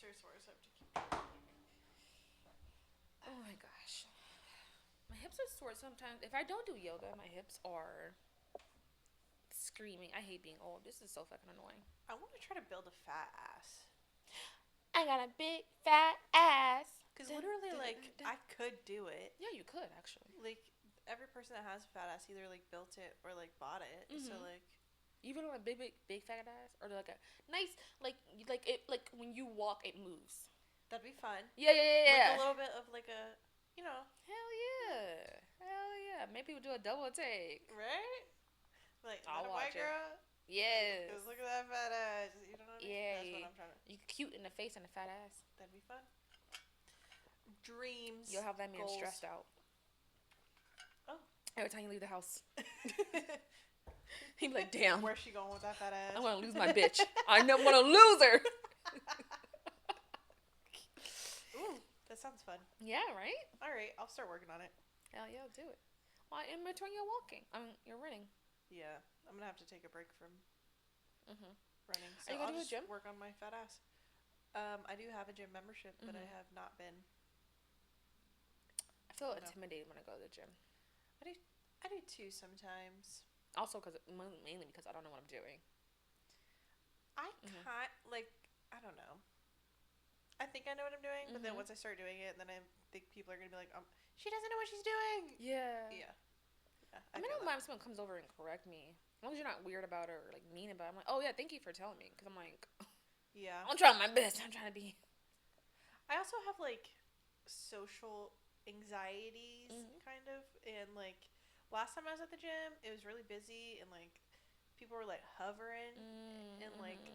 are sore, so I have to keep talking. Oh my gosh. My hips are sore sometimes. If I don't do yoga, my hips are screaming. I hate being old. This is so fucking annoying. I want to try to build a fat ass. I got a big fat ass. Because literally, like, I could do it. Yeah, you could, actually. Like, every person that has a fat ass either, like, built it or, like, bought it. Mm-hmm. So, like... Even on a big fat ass? Or, like, a nice, like when you walk, it moves. That'd be fun. Yeah. Like, a little bit of, like, a, you know... Hell yeah. Maybe we'll do a double take. Right? Like, I'll not a watch white girl. Yes. Because look at that fat ass. You know what I mean? Yeah. That's what I'm trying to... You cute in the face and a fat ass. That'd be fun. Dreams. You'll have that man goals. stressed out. Oh. Every time you leave the house. He'd be like, damn. Where's she going with that fat ass? I'm going to lose my bitch. I know I'm going to lose her. Ooh, that sounds fun. Yeah, right? All right, I'll start working on it. Hell yeah, do it. Well, in between you're walking. You're running. Yeah, I'm going to have to take a break from running. So Are you going I'll to a gym? Work on my fat ass. I do have a gym membership, but I have not been. I feel intimidated when I go to the gym. I do too sometimes. Also, mainly because I don't know what I'm doing. I don't know. I think I know what I'm doing, but then once I start doing it, then I think people are going to be like, she doesn't know what she's doing. Yeah. Yeah. I don't mind if someone comes over and correct me. As long as you're not weird about it or, like, mean about it. I'm like, oh, yeah, thank you for telling me. Because I'm like, yeah. I'm trying my best. I'm trying to be. I also have, like, social anxieties, kind of. And, like, last time I was at the gym, it was really busy. And, like, people were, like, hovering. And, like,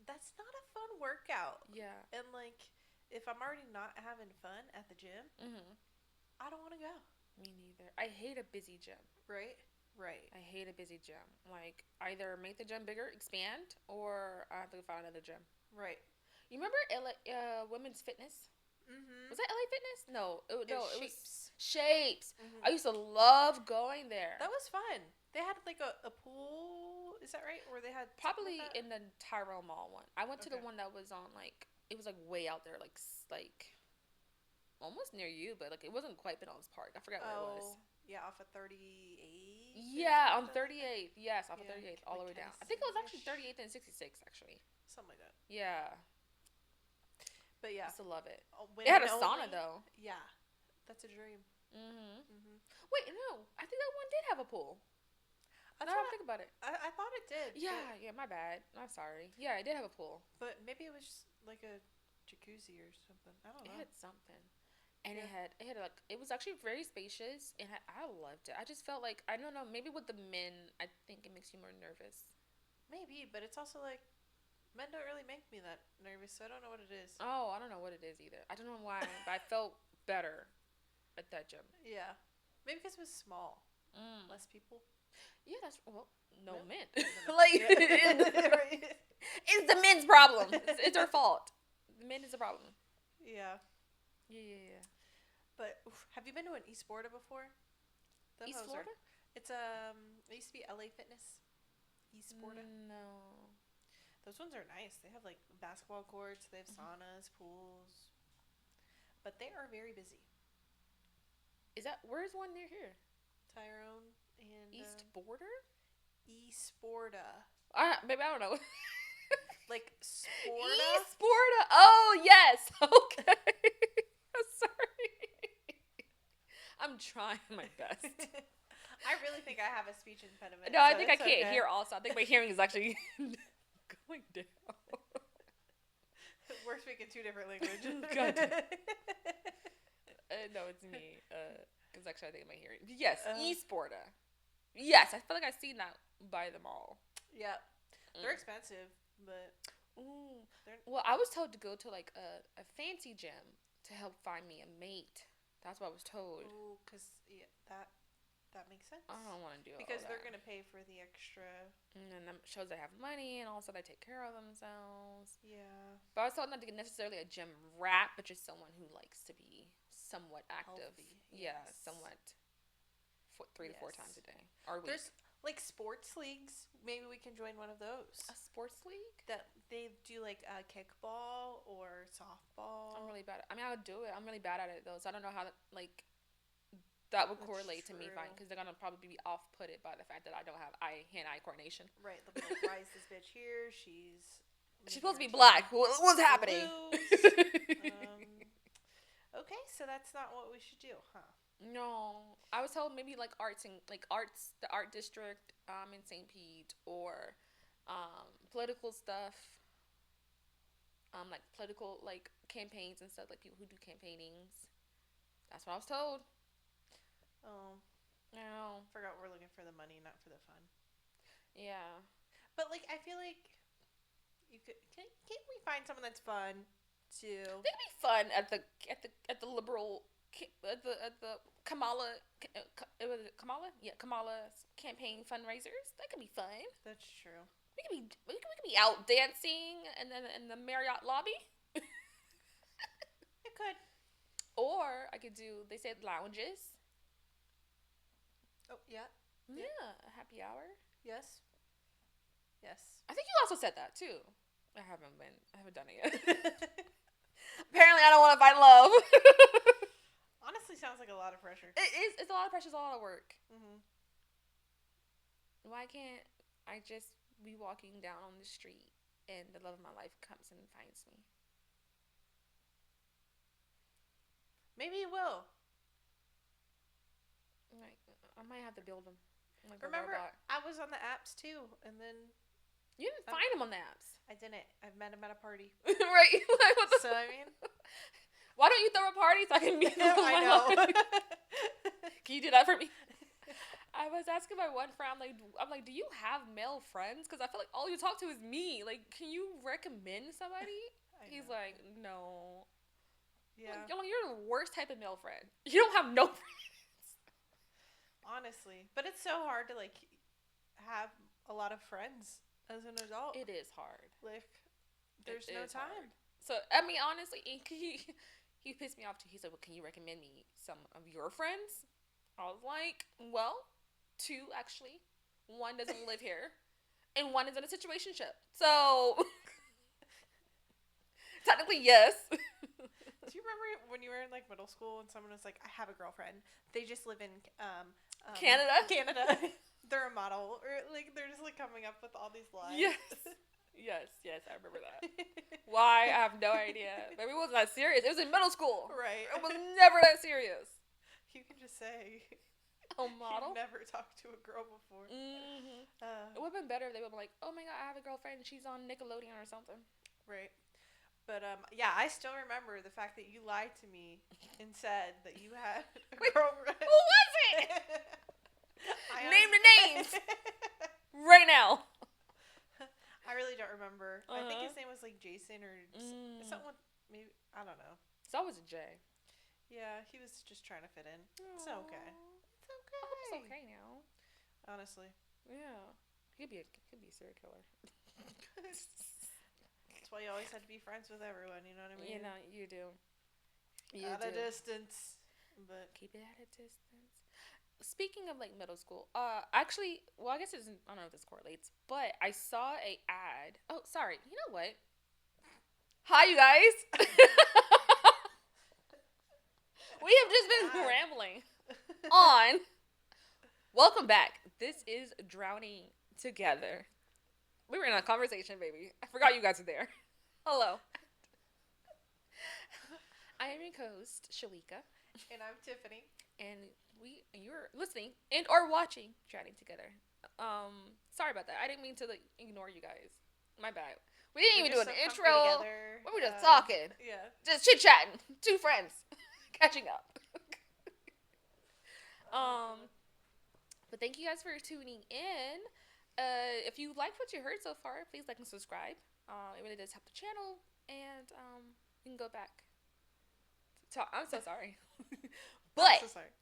that's not a fun workout. Yeah. And, like, if I'm already not having fun at the gym, I don't want to go. Me neither. I hate a busy gym. Right. I hate a busy gym. Like, either make the gym bigger, expand, or I have to find another gym. Right. You remember Women's Fitness? Was that LA Fitness? No. It was Shapes. I used to love going there. That was fun. They had, like, a pool. Is that right? Or they had... Probably in the Tyrell Mall one. I went to the one that was on, like... It was, like, way out there. Like... almost near you, but, like, it wasn't quite Benel's Park. I forgot where it was. Yeah, off of 38th? Yeah, on 38th. Yes, off of 38th, all the way like down. I think it was actually 38th and 66, actually. Something like that. Yeah. But, yeah. I used to love it. It had a sauna, though. Yeah. That's a dream. Wait, no. I think that one did have a pool. Now I think about it. I thought it did. Yeah, my bad. I'm sorry. Yeah, it did have a pool. But maybe it was just, like, a jacuzzi or something. I don't know. It had something. And it had like, it was actually very spacious, and I loved it. I just felt like, I don't know, maybe with the men, I think it makes you more nervous. Maybe, but it's also like, men don't really make me that nervous, so I don't know what it is. Oh, I don't know what it is either. I don't know why, but I felt better at that gym. Yeah. Maybe because it was small. Less people. Yeah, that's, no men. Like, it's the men's problem. It's their fault. The men is the problem. Yeah. Yeah. But have you been to an East Florida before? East Florida? It's it used to be LA Fitness. East Florida. No. Those ones are nice. They have, like, basketball courts. They have saunas, pools. But they are very busy. Where's one near here? Tyrone and East Border? East Florida. Maybe I don't know. Like Sporta? East Florida. Oh yes. Okay. Sorry. I'm trying my best. I really think I have a speech impediment. No, I think I can't hear also. I think my hearing is actually going down. We're speaking two different languages. God. No, it's me. Because actually I think my hearing. Yes, East Florida. Yes, I feel like I've seen that by them all. Yeah. They're expensive, but... Ooh. Well, I was told to go to, like, a fancy gym to help find me a mate. That's what I was told. Ooh, because that makes sense. I don't want to do it because they're going to pay for the extra... And then that shows they have money, and also they take care of themselves. Yeah. But I was told not to get necessarily a gym rat, but just someone who likes to be somewhat active. Healthy, yeah, yes. somewhat 3 to 4 times a day. Or a week. Like sports leagues, maybe we can join one of those. A sports league? That they do like kickball or softball. I'm really bad at, I mean, I would do it. I'm really bad at it though, so I don't know how to, like, that would correlate to me fine, because they're gonna probably be off-putted by the fact that I don't have hand-eye coordination. Right, they'll be like, why is this bitch here? She's supposed to be black. What's happening? Okay, so that's not what we should do, huh? No, I was told maybe like arts and like arts, the art district in St. Pete, or political stuff, like political like campaigns and stuff, like people who do campaignings. That's what I was told. Oh, no, forgot we're looking for the money, not for the fun. Yeah, but like I feel like you could can't we find someone that's fun too? They could be fun at the liberal. At the Kamala, Kamala's campaign fundraisers. That could be fun. That's true. We could be out dancing and then in the Marriott lobby. It could. Or I could do. They said lounges. Oh yeah. Yeah, a happy hour. Yes. I think you also said that too. I haven't done it yet. Apparently, I don't want to find love. Honestly, sounds like a lot of pressure. It is. It's a lot of pressure. It's a lot of work. Mhm. Why can't I just be walking down on the street and the love of my life comes and finds me? Maybe it will. Like, I might have to build them. Like remember, I was on the apps too, and then you didn't find them on the apps. I didn't. I've met him at a party. Right. Like, what the so I mean, why don't you throw a party so I can meet them? I know. Can you do that for me? I was asking my one friend, I'm like, do you have male friends? Because I feel like all you talk to is me. Like, can you recommend somebody? He's like, no. Yeah. Like, you're the worst type of male friend. You don't have no friends. Honestly, but it's so hard to like have a lot of friends as an adult. It is hard. Like, there's no time. Hard. So I mean, honestly, he pissed me off too. He said, "Well, can you recommend me some of your friends?" I was like, "Well, 2 actually. One doesn't live here, and one is in a situationship. So technically, yes." Do you remember when you were in like middle school and someone was like, "I have a girlfriend. They just live in Canada. They're a model," or like they're just like coming up with all these lies. Yes, I remember that. Why? I have no idea. Maybe it wasn't that serious. It was in middle school. Right. It was never that serious. You can just say, "A model." You've never talked to a girl before. Mm-hmm. It would have been better if they would have been like, "Oh my god, I have a girlfriend and she's on Nickelodeon or something." Right. But yeah, I still remember the fact that you lied to me and said that you had a girlfriend. Who was it? Name the names right now. I really don't remember. I think his name was like Jason or someone. Maybe I don't know. It's always a J. Yeah, he was just trying to fit in. It's okay. It's okay. I hope it's okay now. Honestly. Yeah. He could be a serial killer. That's why you always have to be friends with everyone. You know what I mean? You know, you do. At a distance, but keep it at a distance. Speaking of like middle school, actually, well, I guess it isn't. I don't know if this correlates, but I saw a ad. Oh, sorry. You know what? Hi, you guys. We have just been rambling on. Welcome back. This is Drowning Together. We were in a conversation, baby. I forgot you guys were there. Hello. I am your host, Shalika. And I'm Tiffany. And you're listening and or watching Drowning Together. Sorry about that. I didn't mean to like ignore you guys. My bad. We didn't even do an intro. We were just talking. Yeah. Just chit chatting. 2 friends catching up. But thank you guys for tuning in. If you liked what you heard so far, please like and subscribe. It really does help the channel, and you can go back. I'm so sorry, but I'm so sorry.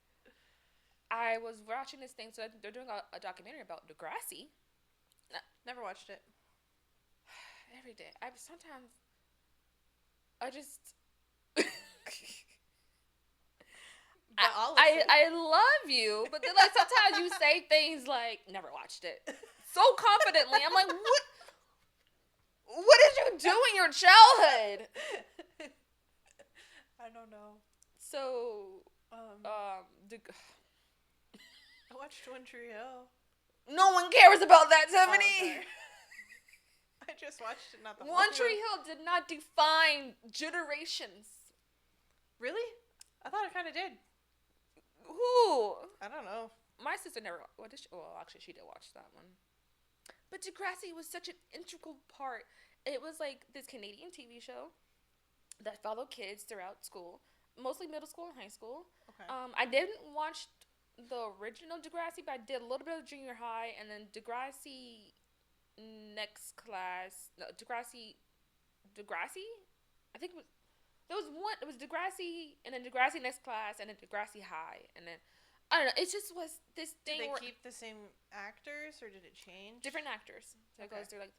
I was watching this thing. So they're doing a documentary about Degrassi. Never watched it. Every day, I just But I'll listen. I love you, but then like sometimes you say things like never watched it so confidently. I'm like, what did you do in your childhood? I don't know. So I watched One Tree Hill. No one cares about that, Oh, Tiffany. I just watched it, not the whole One Tree Hill did not define generations. Really? I thought it kind of did. Who? I don't know. My sister never. Well, actually, she did watch that one. But Degrassi was such an integral part. It was like this Canadian TV show that followed kids throughout school, mostly middle school and high school. Okay. I didn't watch the original Degrassi, but I did a little bit of junior high, and then Degrassi next class. No, Degrassi. I think there was one. It was Degrassi, and then Degrassi next class, and then Degrassi High, and then I don't know. It just was this thing. Did they keep the same actors, or did it change? Different actors. So it goes through like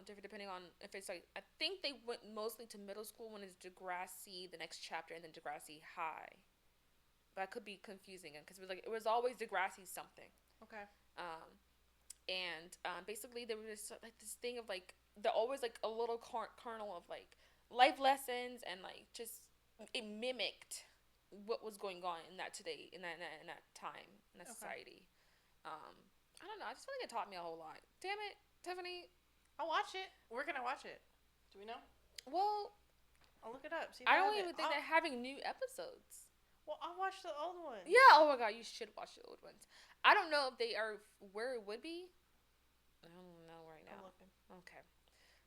different depending on if it's like I think they went mostly to middle school when it's Degrassi the next chapter, and then Degrassi High. But I could be confusing it because it was always Degrassi something. Okay. And basically there was like this thing of like they're always like a little kernel of like life lessons, and like just it mimicked what was going on in that today in that time in that society. I don't know. I just feel like it taught me a whole lot. Damn it, Tiffany. I'll watch it. Where can I watch it? Do we know? Well, I'll look it up. See if I don't even think they're having new episodes. Well, I'll watch the old ones. Yeah. Oh my god, you should watch the old ones. I don't know if they are where it would be. I don't know right now. I'm looking. Okay.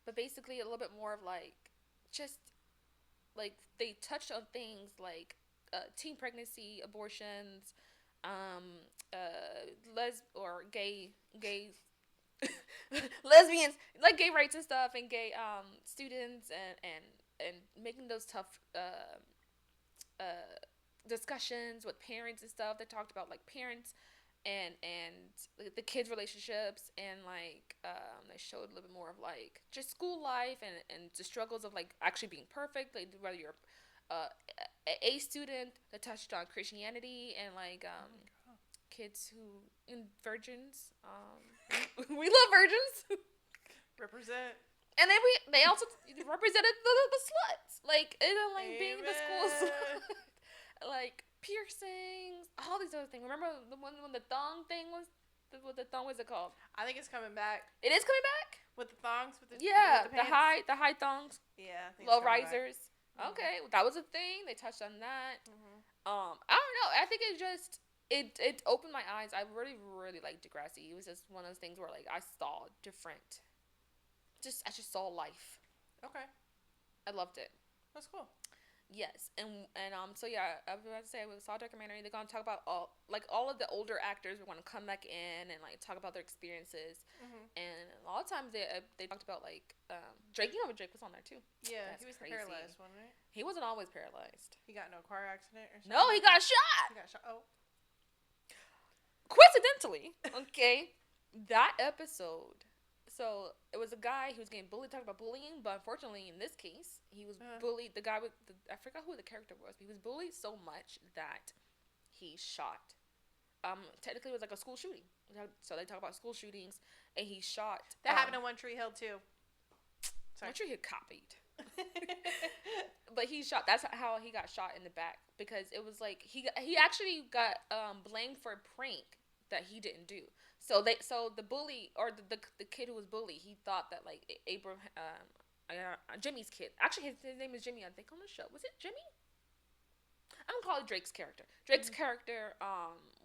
But basically a little bit more of like just like they touched on things like teen pregnancy, abortions, gay lesbians, like gay rights and stuff, and gay students, and making those tough discussions with parents and stuff. They talked about like parents and the kids' relationships, and like they showed a little bit more of like just school life and the struggles of like actually being perfect, like whether you're a student. That touched on Christianity and like kids who virgins. We love virgins. Represent. And then they also represented the sluts, like like being in the schools, like piercings, all these other things. Remember the one when the thong thing was? What the thong was it called? I think it's coming back. It is coming back with the thongs, with the with the high thongs. Yeah, I think low risers. Mm-hmm. Okay, that was a thing. They touched on that. Mm-hmm. I don't know. I think it just it opened my eyes. I really liked Degrassi. It was just one of those things where like I saw different. I just saw life. Okay. I loved it. That's cool. Yes, and so yeah, I was about to say we saw a documentary. They're gonna talk about all of the older actors. We're gonna come back in and like talk about their experiences. Mm-hmm. And a lot of times they talked about like Drake. You know, Drake was on there too. Yeah, That's he was crazy. the paralyzed one, right? He wasn't always paralyzed. He got in a car accident or something. No, he got shot. He got shot. Oh. Coincidentally, okay, that episode. So it was a guy who was getting bullied, talking about bullying, but unfortunately in this case, he was bullied. The guy I forgot who the character was, but he was bullied so much that he shot. Technically it was like a school shooting. So they talk about school shootings, and he shot. That happened in One Tree Hill too. Sorry. One Tree Hill copied. But he shot. That's how he got shot in the back, because it was like he actually got blamed for a prank that he didn't do. So the bully, or the kid who was bullied, he thought that like Jimmy's kid. Actually, his name is Jimmy, I think, on the show. Was it Jimmy? I'm gonna call it Drake's character. Drake's character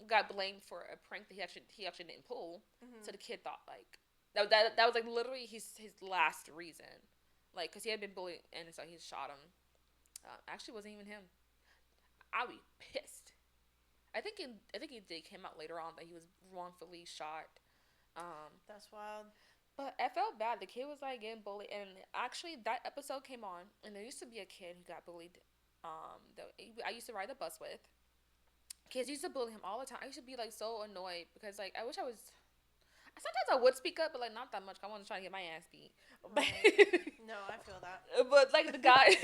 got blamed for a prank that he actually didn't pull. Mm-hmm. So the kid thought like that was like literally his last reason, like because he had been bullied, and so he shot him. Actually, wasn't even him. I'd be pissed. I think it came out later on that he was wrongfully shot. That's wild. But I felt bad. The kid was like getting bullied, and actually that episode came on, and there used to be a kid who got bullied. That I used to ride the bus with. Kids used to bully him all the time. I used to be like so annoyed because like I wish I was. Sometimes I would speak up, but like not that much. I wasn't trying to get my ass beat. Right. No, I feel that. But like the guy,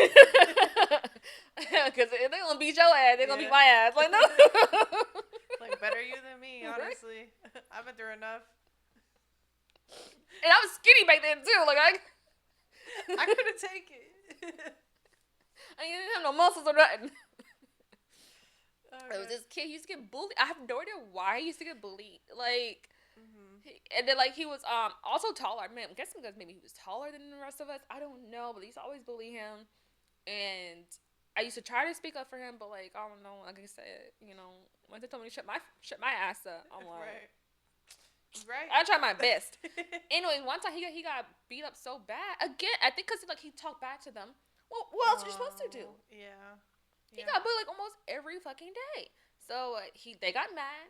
because if they're gonna beat your ass, they're gonna beat my ass. Like no. Like better you than me, honestly. Right? I've been through enough. And I was skinny back then too. Like I couldn't take it. I didn't have no muscles or nothing. Okay. There was this kid. He used to get bullied. I have no idea why he used to get bullied. Like. And then, like, he was also taller. I mean, I'm guessing because maybe he was taller than the rest of us. I don't know, but they used to always bully him. And I used to try to speak up for him, but, like, I don't know. Like I said, you know, when they told me to shut my ass up, I'm like, right. I tried my best. Anyway, one time he got beat up so bad. Again, I think because like he talked back to them. Well, what else are you supposed to do? Yeah. He got bullied like almost every fucking day. So they got mad.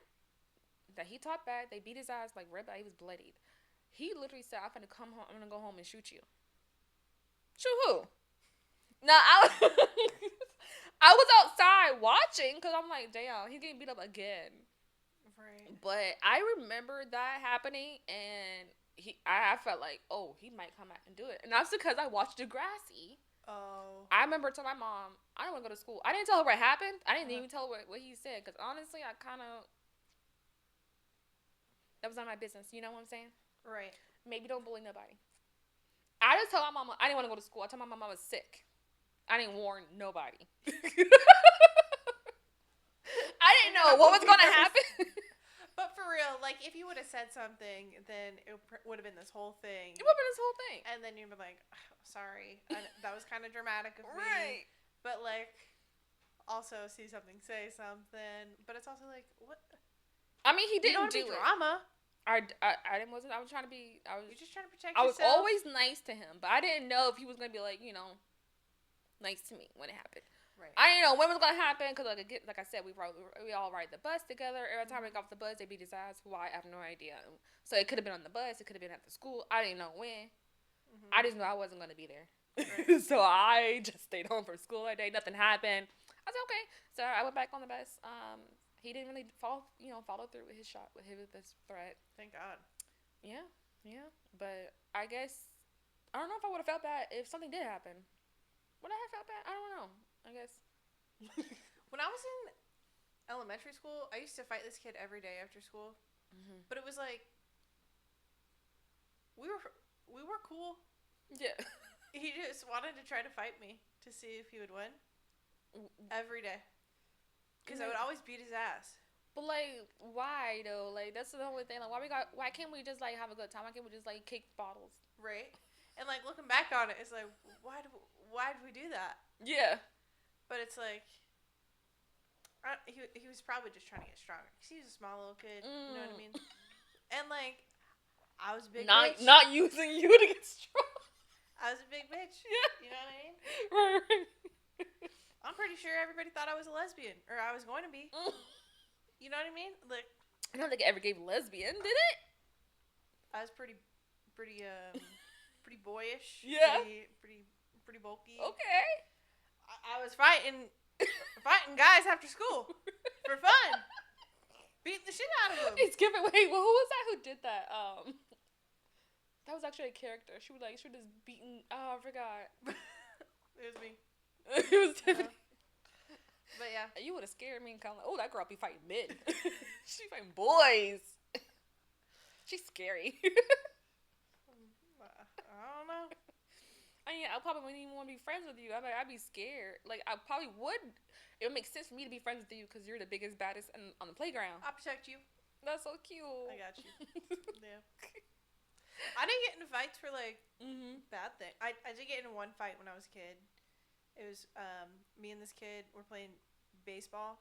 That he talked back, they beat his ass like red back. He was bloodied. He literally said, "I'm gonna come home. I'm gonna go home and shoot you." Shoot who? Now I was outside watching because I'm like, damn, he's getting beat up again. Right. But I remember that happening, and I felt like, oh, he might come back and do it, and that's because I watched Degrassi. Oh. I remember telling my mom, I don't want to go to school. I didn't tell her what happened. I didn't even tell her what he said because honestly, I kind of. That was not my business. You know what I'm saying? Right. Maybe don't bully nobody. I just told my mama I didn't want to go to school. I told my mama I was sick. I didn't warn nobody. I didn't know what was going to happen. But for real, like, if you would have said something, then it would have been this whole thing. It would have been this whole thing. And then you'd be like, oh, sorry. That was kind of dramatic of me. Right. But, like, also see something, say something. But it's also like, what? I mean, he didn't do drama. I wasn't. I was trying to be. You're just trying to protect I yourself. was always nice to him, but I didn't know if he was gonna be like, you know, nice to me when it happened. Right. I didn't know when it was gonna happen because, like I said, we all ride the bus together. Every time we got off the bus, they beat his ass. Why? I have no idea. So it could have been on the bus. It could have been at the school. I didn't know when. Mm-hmm. I just knew I wasn't gonna be there. Right. So I just stayed home for school that day. Nothing happened. I said okay. So I went back on the bus. He didn't really follow through with his shot, with his threat. Thank God. Yeah. But I guess, I don't know if I would have felt bad if something did happen. Would I have felt bad? I don't know. I guess. When I was in elementary school, I used to fight this kid every day after school. Mm-hmm. But it was like, we were cool. Yeah. He just wanted to try to fight me to see if he would win. Every day. Because I would always beat his ass. But like, why though? Like, that's the only thing. Like, why can't we just like have a good time? Why can't we just like kick bottles? Right. And like looking back on it, it's like, why did we do that? Yeah. But it's like, he was probably just trying to get stronger. Because he was a small little kid. You know what I mean? And like, I was a big bitch. Not using you to get strong. I was a big bitch. Yeah. You know what I mean? Right. I'm pretty sure everybody thought I was a lesbian, or I was going to be. You know what I mean? Like, I don't think it ever gave lesbian, did it? I was pretty boyish. Yeah. Pretty bulky. Okay. I was fighting guys after school for fun, beating the shit out of them. It's giving. Wait, well, who was that who did that? That was actually a character. She was just beating. Oh, I forgot. It was me. It was Tiffany. But yeah. You would have scared me and kind of like, oh, that girl be fighting men. She fighting boys. She's scary. I don't know. I mean, I probably wouldn't even want to be friends with you. I'd be scared. Like, I probably would. It would make sense for me to be friends with you because you're the biggest, baddest on the playground. I'll protect you. That's so cute. I got you. Yeah. I didn't get into fights for like bad things. I did get into one fight when I was a kid. It was me and this kid were playing baseball.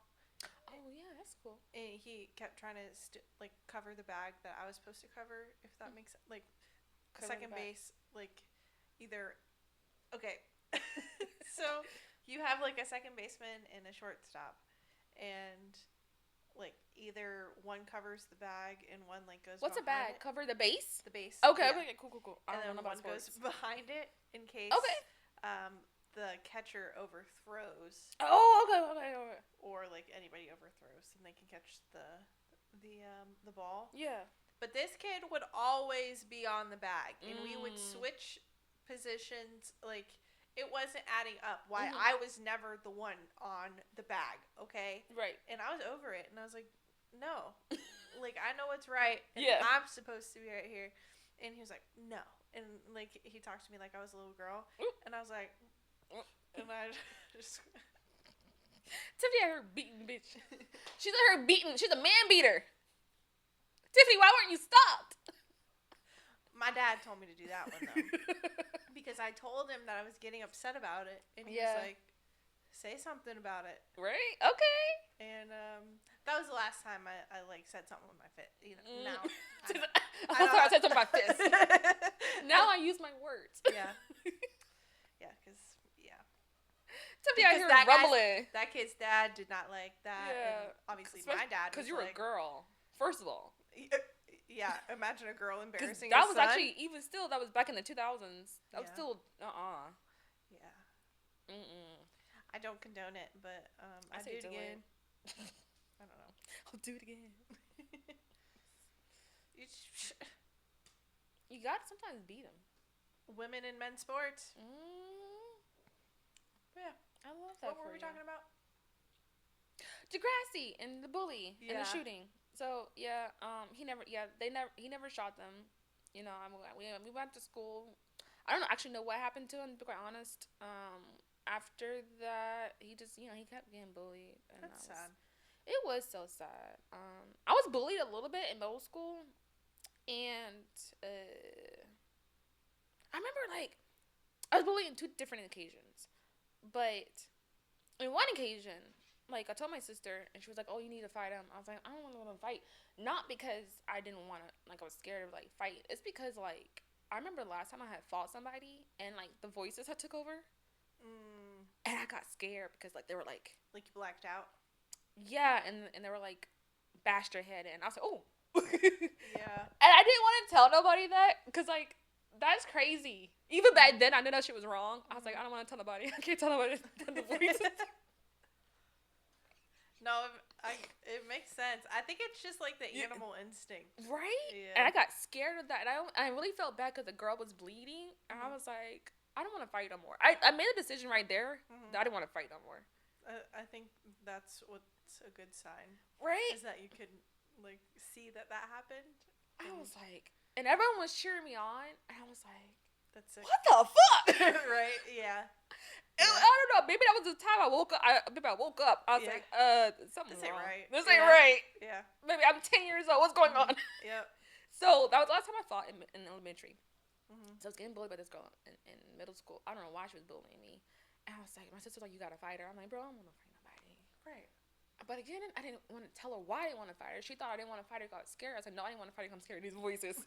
Oh yeah, that's cool. And he kept trying to cover the bag that I was supposed to cover, if that makes sense. Like second base, like either. Okay, so you have like a second baseman and a shortstop, and like either one covers the bag and one like goes. What's a bag? Cover the base. The base. Okay. Yeah. Okay. Cool. And then one goes behind it in case. Okay. The catcher overthrows. Oh, okay. Or like anybody overthrows, and they can catch the ball. Yeah. But this kid would always be on the bag, and we would switch positions. Like, it wasn't adding up. Why I was never the one on the bag, okay? Right. And I was over it, and I was like, no. Like, I know what's right, and I'm supposed to be right here. And he was like, no. And, like, he talked to me like I was a little girl, and I was like, and I just... Tiffany had her beaten, bitch. She's at her beaten. She's a man beater. Tiffany, why weren't you stopped? My dad told me to do that one, though. Because I told him that I was getting upset about it. And he was like, say something about it. Right? Okay. And that was the last time I like, said something with my fist. You know, now. I said something with my fist. Now I use my words. Yeah. Yeah, because, Tiffany out here rumbling. That kid's dad did not like that. Yeah. And obviously, my dad was because you were a girl, first of all. Yeah, imagine a girl embarrassing that her was son. Actually, even still, that was back in the 2000s. That was still, Yeah. I don't condone it, but I'll do it again. I don't know. I'll do it again. You gotta sometimes beat them. Women in men's sports. Yeah. I love that. What were we talking about? Degrassi and the bully and the shooting. So he never shot them. You know, we went to school. I don't actually know what happened to him, to be quite honest. After that, he just, he kept getting bullied. And that's sad. It was so sad. I was bullied a little bit in middle school, and I remember I was bullied on 2 different occasions, but in one occasion, I told my sister, and she was like, "Oh, you need to fight him." I was like, "I don't want to fight." Not because I didn't want to, I was scared of, fight. It's because, I remember the last time I had fought somebody, and, the voices had took over. And I got scared because, they were, Like you blacked out? Yeah, and they were, bashed their head in. I was like, "Oh." Yeah. And I didn't want to tell nobody that, because, that's crazy. Even back then, I knew that shit was wrong. I was like, I don't want to tell nobody. I can't tell nobody the voices. No, it makes sense. I think it's just the animal instinct, right? Yeah. And I got scared of that, and I really felt bad because the girl was bleeding, and I was like, I don't want to fight no more. I made a decision right there that I didn't want to fight no more. I think that's what's a good sign, right? Is that you could see that happened. I was like, and everyone was cheering me on, and I was like, that's sick. What the fuck? Right? Yeah. I don't know. Maybe that was the time I woke up. I woke up. I was like, something's this ain't wrong. right. This ain't right. Yeah. Maybe I'm 10 years old. What's going on? Yep. So that was the last time I fought in elementary. So I was getting bullied by this girl in middle school. I don't know why she was bullying me. And I was like, my sister's like, you gotta fight her. I'm like, bro, I don't want to fight nobody. Right. But again, I didn't want to tell her why I didn't want to fight her. She thought I didn't want to fight her because I was scared. I said, no, I didn't want to fight her because I'm scared of these voices.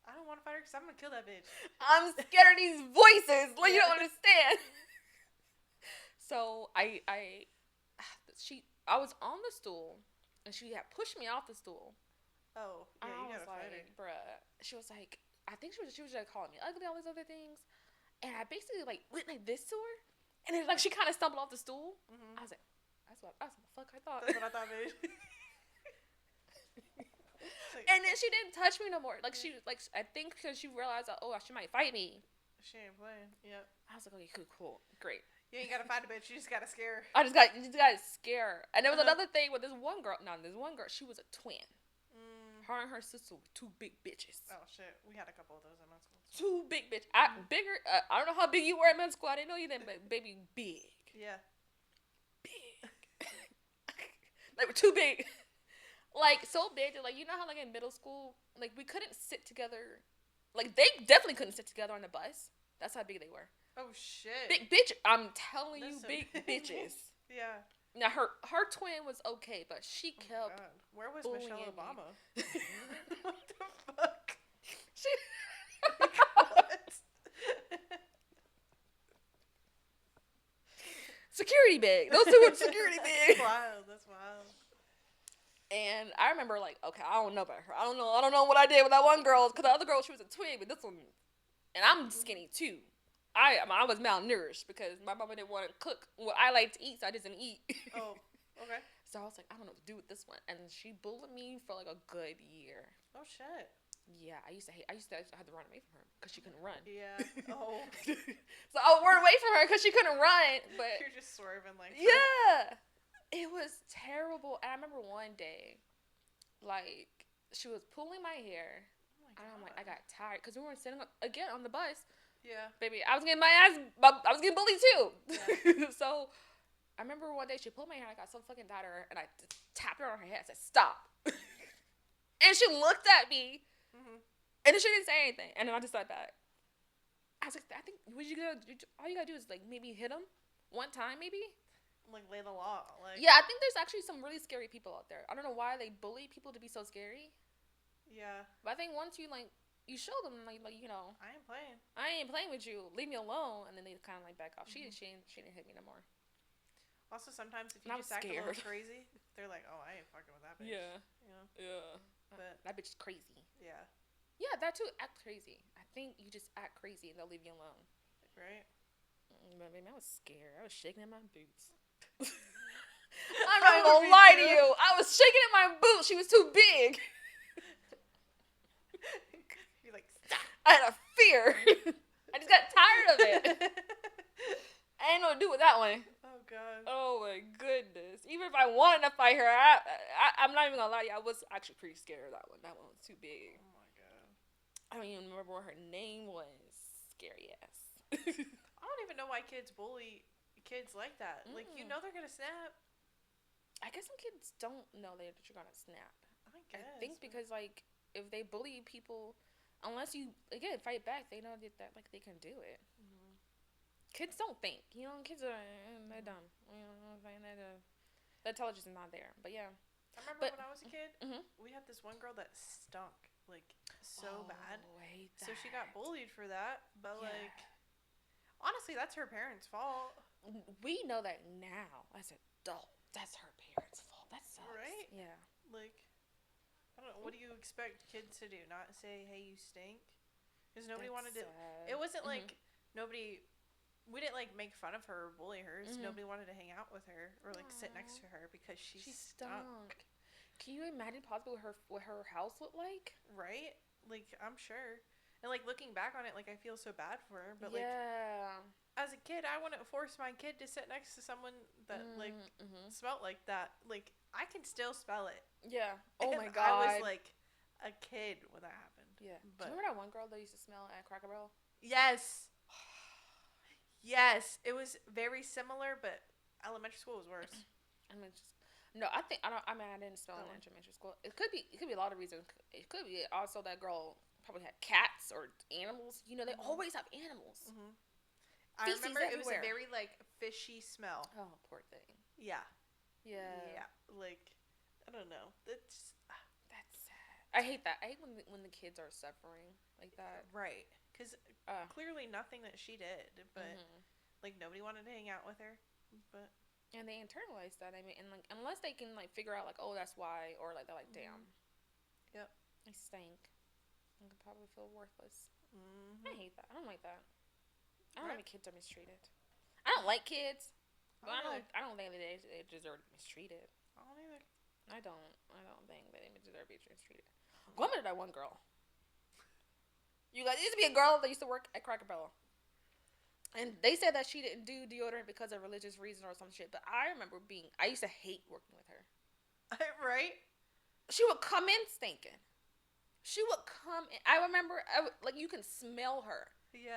I don't want to fight her because I'm going to kill that bitch. I'm scared of these voices. You don't understand. So I was on the stool, and she had pushed me off the stool. Oh, yeah, you gotta fight her. Bruh. She was like, I think she was calling me ugly, all these other things. And I basically went like this to her, and then she kind of stumbled off the stool. I was like, that's what the fuck I thought. That's what I thought, bitch. And then she didn't touch me no more. She I think because she realized that, she might fight me. She ain't playing. Yep. I was like, okay, cool, great. You ain't gotta fight a bitch. You just gotta scare her. You just gotta scare her. And there was another thing with this one girl. No, this one girl, she was a twin. Her and her sister were 2 big bitches. Oh shit, we had a couple of those in middle school. 2 big bitches. Bigger. I don't know how big you were in middle school. I didn't know you then, but baby, big. Yeah. Big. They were too big. So big that you know how in middle school we couldn't sit together. They definitely couldn't sit together on the bus. That's how big they were. Oh shit. Big bitch. I'm telling you, big bitches. Yeah. Now her twin was okay, but she kept. God. Where was Michelle me. Obama? What the fuck? What? Security big. Those 2 were security big. That's wild. And I remember okay, I don't know about her. I don't know what I did with that one girl, because the other girl, she was a twin, but this one, and I'm skinny too. I was malnourished because my mama didn't want to cook what I like to eat, so I just didn't eat. Oh, okay. So I was like, I don't know what to do with this one. And she bullied me for a good year. Oh shit. Yeah, I used to have to run away from her because she couldn't run. Yeah. Oh. So I would run away from her because she couldn't run. But you're just swerving like. Yeah, it was terrible. And I remember one day, like she was pulling my hair, and I'm like, I got tired because we were sitting again on the bus. Yeah. Baby, I was getting I was getting bullied too. Yeah. So I remember one day she pulled my hair. And I got so fucking tired of her, and I just tapped her on her head. I said, "Stop!" And she looked at me. And then she didn't say anything. And then I just sat back. I was like, I think all you gotta do is like maybe hit him one time, maybe. Like lay the law. Like. Yeah, I think there's actually some really scary people out there. I don't know why they bully people to be so scary. Yeah. But I think once you like you show them like you know. I ain't playing with you. Leave me alone. And then they kind of like back off. Mm-hmm. She didn't hit me no more. Also, sometimes if you just act a little crazy, they're like, "Oh, I ain't fucking with that bitch." Yeah. You know? Yeah. But that bitch is crazy. Yeah. Yeah, that too. Act crazy. I think you just act crazy and they'll leave you alone. Right. But baby, I was scared. I was shaking in my boots. I'm not even gonna lie to you. I was shaking in my boots. She was too big. You're like, stop. I had a fear. I just got tired of it. I ain't know what to do with that one. Oh god. Oh my goodness. Even if I wanted to fight her, I'm not even gonna lie to you. I was actually pretty scared of that one. That one was too big. Oh my god. I don't even remember what her name was. Scary ass. I don't even know why kids bully kids like that. Like, you know they're gonna snap. I guess some kids don't know that you're gonna snap. I guess. I think because like if they bully people, unless you again fight back, they know that like they can do it. Mm-hmm. Kids don't think, you know. Kids are they're dumb. You know what I'm saying? The intelligence is not there. But yeah. I remember when I was a kid, we had this one girl that stunk like so bad. So she got bullied for that. But like, honestly, that's her parents' fault. We know that now as adults. That's her parents' fault. That sucks. Right? Yeah. Like, I don't know. What do you expect kids to do? Not say, "Hey, you stink," because nobody wanted to. It wasn't like nobody. We didn't like make fun of her or bully her. Nobody wanted to hang out with her or like sit next to her because she stunk. Can you imagine possibly what her house looked like? Right? Like, I'm sure. And like looking back on it, like I feel so bad for her. But like, as a kid, I wouldn't force my kid to sit next to someone that like smelled like that. Like, I can still smell it. Yeah. Oh my god. I was like a kid when that happened. Yeah. But, do you remember that one girl that used to smell at Cracker Barrel? Yes. Yes, it was very similar, but elementary school was worse. No, I didn't smell in elementary school. It could be a lot of reasons. It could be also that girl probably had cats or animals. You know, they always have animals. I remember it was a very like fishy smell. Oh, poor thing. Yeah. Yeah. Yeah. Like, I don't know. That's sad. I hate that. I hate when the kids are suffering like that. Right. Because clearly nothing that she did, but like nobody wanted to hang out with her. But and they internalize that. I mean, and like unless they can like figure out like, oh, that's why, or like they're like, damn. Yep. I stink. I could probably feel worthless. I hate that. I don't like that. I don't think kids are mistreated. I don't like kids, but I don't think that they deserve to be mistreated. I don't either. I don't think that they deserve to be mistreated. Go to that one girl. You guys, there used to be a girl that used to work at Cracker Barrel. And they said that she didn't do deodorant because of religious reason or some shit. But I remember I used to hate working with her. Right? She would come in stinking. She would come in. I remember, like, you can smell her. Yes.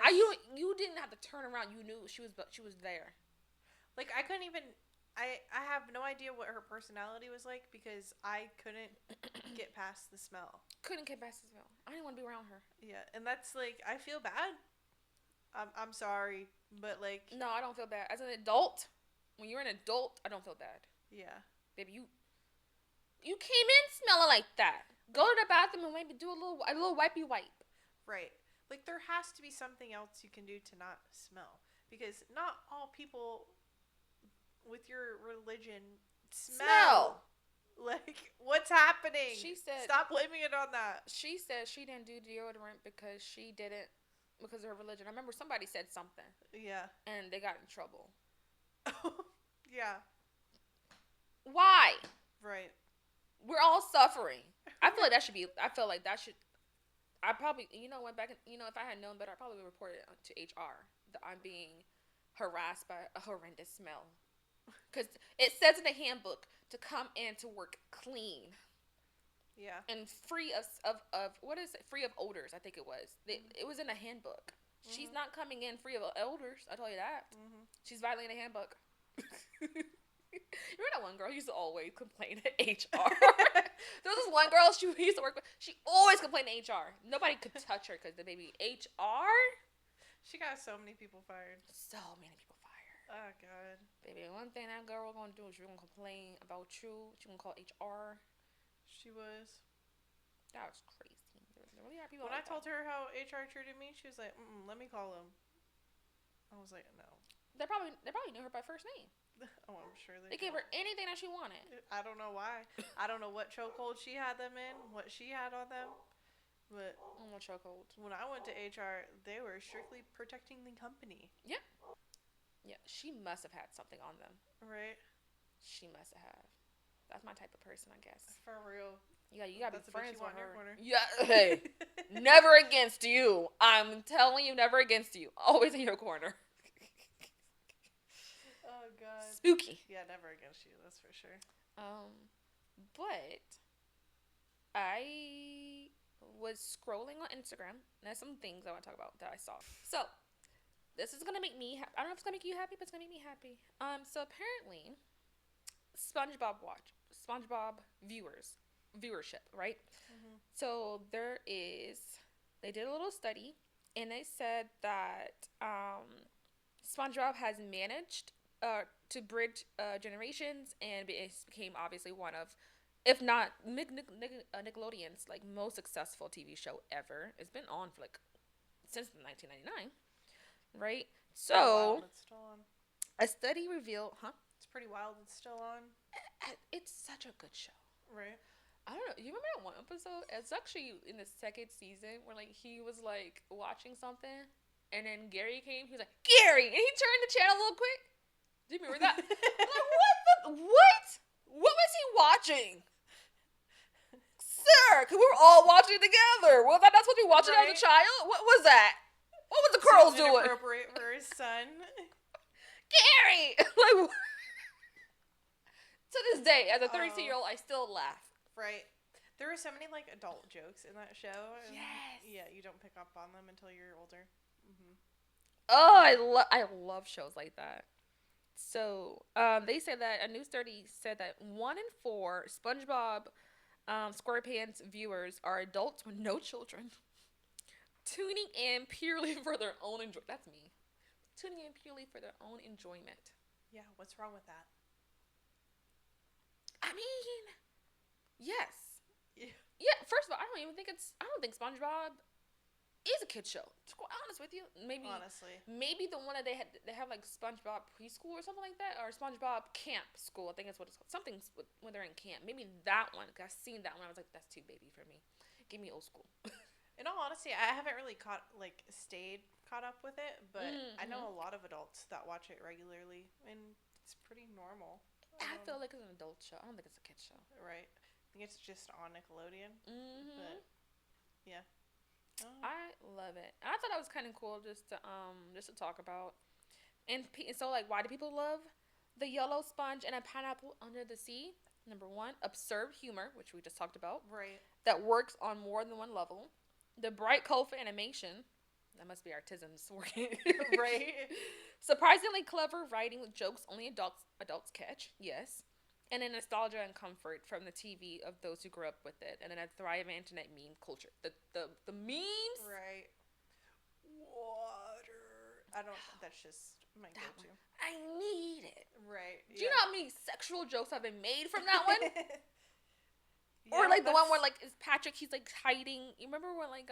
You didn't have to turn around. You knew she was there. Like, I couldn't even... I have no idea what her personality was like because I couldn't get past the smell. Couldn't get past the smell. I didn't want to be around her. Yeah, and that's like, I feel bad. I'm sorry, but like... No, I don't feel bad. As an adult, when you're an adult, I don't feel bad. Yeah. Baby, you came in smelling like that. Go to the bathroom and maybe do a little wipey wipe. Right. Like, there has to be something else you can do to not smell. Because not all people... with your religion smell. Like, what's happening? She said, stop blaming it on that. She said she didn't do deodorant because of her religion. I remember somebody said something. Yeah. And they got in trouble. Yeah. Why? Right. We're all suffering. I feel like that should be. I feel like that should. I probably, went back. If I had known better, I probably would report it to HR that I'm being harassed by a horrendous smell. Because it says in the handbook to come in to work clean. Yeah. And free of what is it? Free of odors. I think it was. It was in the handbook. Mm-hmm. She's not coming in free of odors. I tell you that. Mm-hmm. She's violating the handbook. You remember that one girl who used to always complain to HR? There was this one girl she used to work with. She always complained to HR. Nobody could touch her because the baby HR. She got so many people fired. So many people fired. Oh God. Baby, one thing that girl was gonna do is she was gonna complain about you. She gonna call HR. She was. That was crazy. Really when I told her how HR treated me, she was like, "Let me call him." I was like, "No." They probably knew her by first name. Oh, I'm sure they gave her anything that she wanted. I don't know why. I don't know what chokehold she had them in, what she had on them, but what chokehold? When I went to HR, they were strictly protecting the company. Yeah. Yeah, she must have had something on them. Right. She must have. That's my type of person, I guess. For real. Yeah, you gotta be friends with her. Yeah. Hey, never against you. I'm telling you, never against you. Always in your corner. Oh God. Spooky. Yeah, never against you. That's for sure. But I was scrolling on Instagram, and there's some things I want to talk about that I saw. So this is gonna make me. I don't know if it's gonna make you happy, but it's gonna make me happy. So apparently, SpongeBob viewership, right? Mm-hmm. So they did a little study, and they said that SpongeBob has managed to bridge generations, and it became obviously one of, if not Nickelodeon's most successful TV show ever. It's been on for since 1999, right? So it's still on. A study revealed, It's pretty wild. It's still on. It's such a good show, right? I don't know. You remember that one episode? It's actually in the second season where he was watching something, and then Gary came. He was like, "Gary," and he turned the channel real quick. Do you remember that? What? What was he watching? Sir, because we were all watching together. Well, that's what you watching as a child? What was that? What was the girls doing? Inappropriate for his son. Gary! To this day, as a 32-year-old, I still laugh. Right. There were so many adult jokes in that show. Yes. Yeah, you don't pick up on them until you're older. Mm-hmm. Oh, I love shows like that. So, they said that a new study said that 1 in 4 SpongeBob SquarePants viewers are adults with no children, tuning in purely for their own enjoyment. That's me. Tuning in purely for their own enjoyment. Yeah, what's wrong with that? I mean, yes. Yeah. First of all, I don't think SpongeBob is a kid show. To be honest with you, maybe the one that they have SpongeBob preschool or something like that, or SpongeBob camp school. I think that's what it's called. Something when they're in camp. Maybe that one. Cause I seen that one. I was like, that's too baby for me. Give me old school. In all honesty, I haven't really stayed caught up with it, but I know a lot of adults that watch it regularly, and it's pretty normal. I feel like it's an adult show. I don't think it's a kid show. Right. I think it's just on Nickelodeon. Mm-hmm. But yeah. Oh. I love it. I thought that was kind of cool just to talk about. And so why do people love the yellow sponge and a pineapple under the sea? Number 1, absurd humor, which we just talked about. Right. That works on more than one level. The bright, colorful animation. That must be artisans working. Right. Surprisingly clever writing with jokes only adults catch. Yes. And then nostalgia and comfort from the TV of those who grew up with it. And then a thriving internet meme culture. The memes. Right. Water. That's just my go-to. I need it. Right. Do you know how many sexual jokes have been made from that one? Yeah, or the one where is Patrick, he's hiding. You remember when I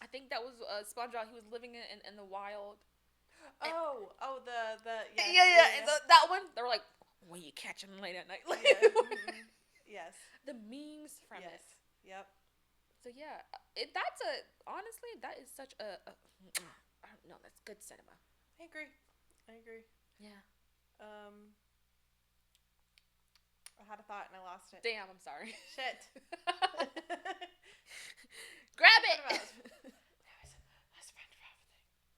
think that was SpongeBob, he was living in the wild. Yeah. And that one, they were like, when you catch him late at night. Yes. The memes from it. Yep. So yeah, honestly, that is such I don't know, that's good cinema. I agree. Yeah. I had a thought and I lost it. Damn, I'm sorry. Shit. Grab it! That was a SpongeBob thing.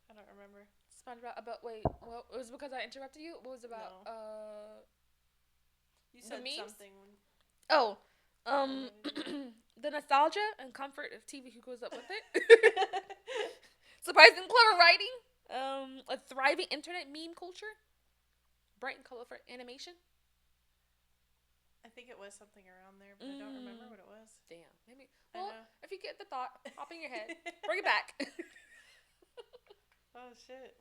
I don't remember. SpongeBob, wait, well, it was because I interrupted you? What was it about? No. You said something. Oh, the nostalgia and comfort of TV who goes up with it. Surprising clever writing. A thriving internet meme culture. Bright and colorful animation. I think it was something around there, but I don't remember what it was. Damn. Maybe. Well, if you get the thought, hop in your head. Bring it back. Oh, shit.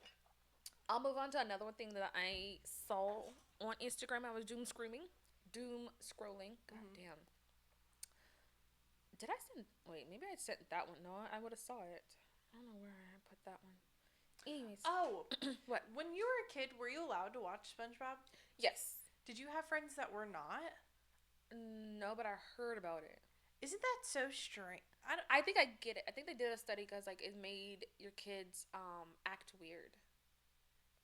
I'll move on to another one thing that I saw on Instagram. I was doom scrolling. God damn. Did I send... Wait, maybe I sent that one. No, I would have saw it. I don't know where I put that one. Anyways. Oh. What? When you were a kid, were you allowed to watch SpongeBob? Yes. Did you have friends that were not? No, but I heard about it. Isn't that so strange? I think I get it. I think they did a study because like it made your kids act weird.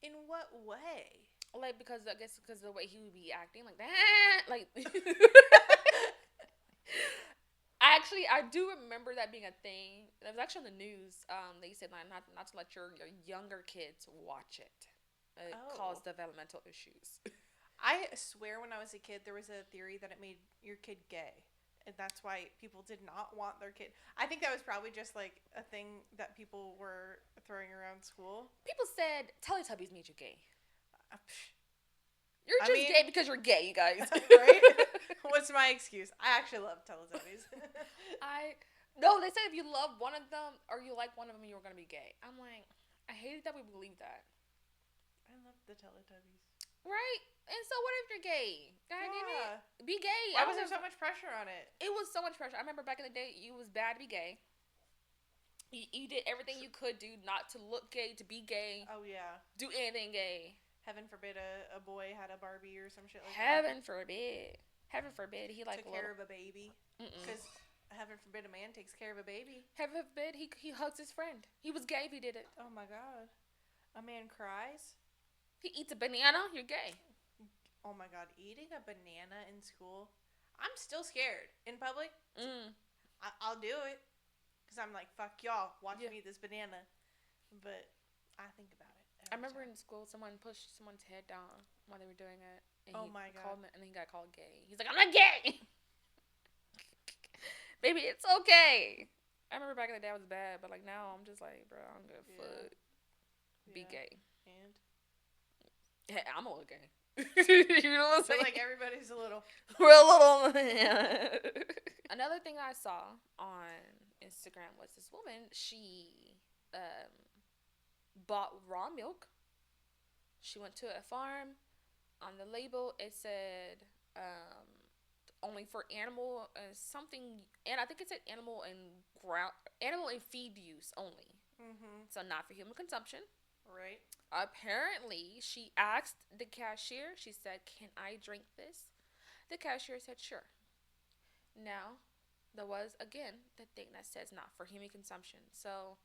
In what way? Like because I guess because the way he would be acting like that, like. I do remember that being a thing. It was actually on the news. They said like not to let your younger kids watch it. It caused developmental issues. I swear when I was a kid, there was a theory that it made your kid gay. And that's why people did not want their kid. I think that was probably just like a thing that people were throwing around school. People said Teletubbies made you gay. You're gay because you're gay, you guys. Right? What's my excuse? I actually love Teletubbies. No, they said if you love one of them or you like one of them, you're going to be gay. I'm like, I hated that we believe that. I love the Teletubbies. Right? And so what if you're gay? Yeah. Be gay. Why was there so much pressure on it? It was so much pressure. I remember back in the day, it was bad to be gay. You did everything you could do not to look gay, to be gay. Oh, yeah. Do anything gay. Heaven forbid a boy had a Barbie or some shit like Heaven forbid. Heaven forbid he took care of a baby. Because heaven forbid a man takes care of a baby. Heaven forbid he hugs his friend. He was gay if he did it. Oh, my God. A man cries? He eats a banana, you're gay. Oh my God, eating a banana in school? I'm still scared. In public? I'll do it. Because I'm like, fuck y'all, watch me eat this banana. But I think about it. I remember in school, someone pushed someone's head down while they were doing it. And my God. And he got called gay. He's like, I'm not gay! Baby, it's okay. I remember back in the day I was bad, but like now I'm just like, bro, I'm good for be gay. And? Hey, I'm a little gay. You know what I'm saying? Like everybody's a little. We're a little. Another thing I saw on Instagram was this woman. She bought raw milk. She went to a farm. On the label, it said only for animal something, and I think it said animal and feed use only. So not for human consumption. Right. Apparently, she asked the cashier, she said, can I drink this? The cashier said, sure. Now, there was, again, the thing that says not for human consumption. So,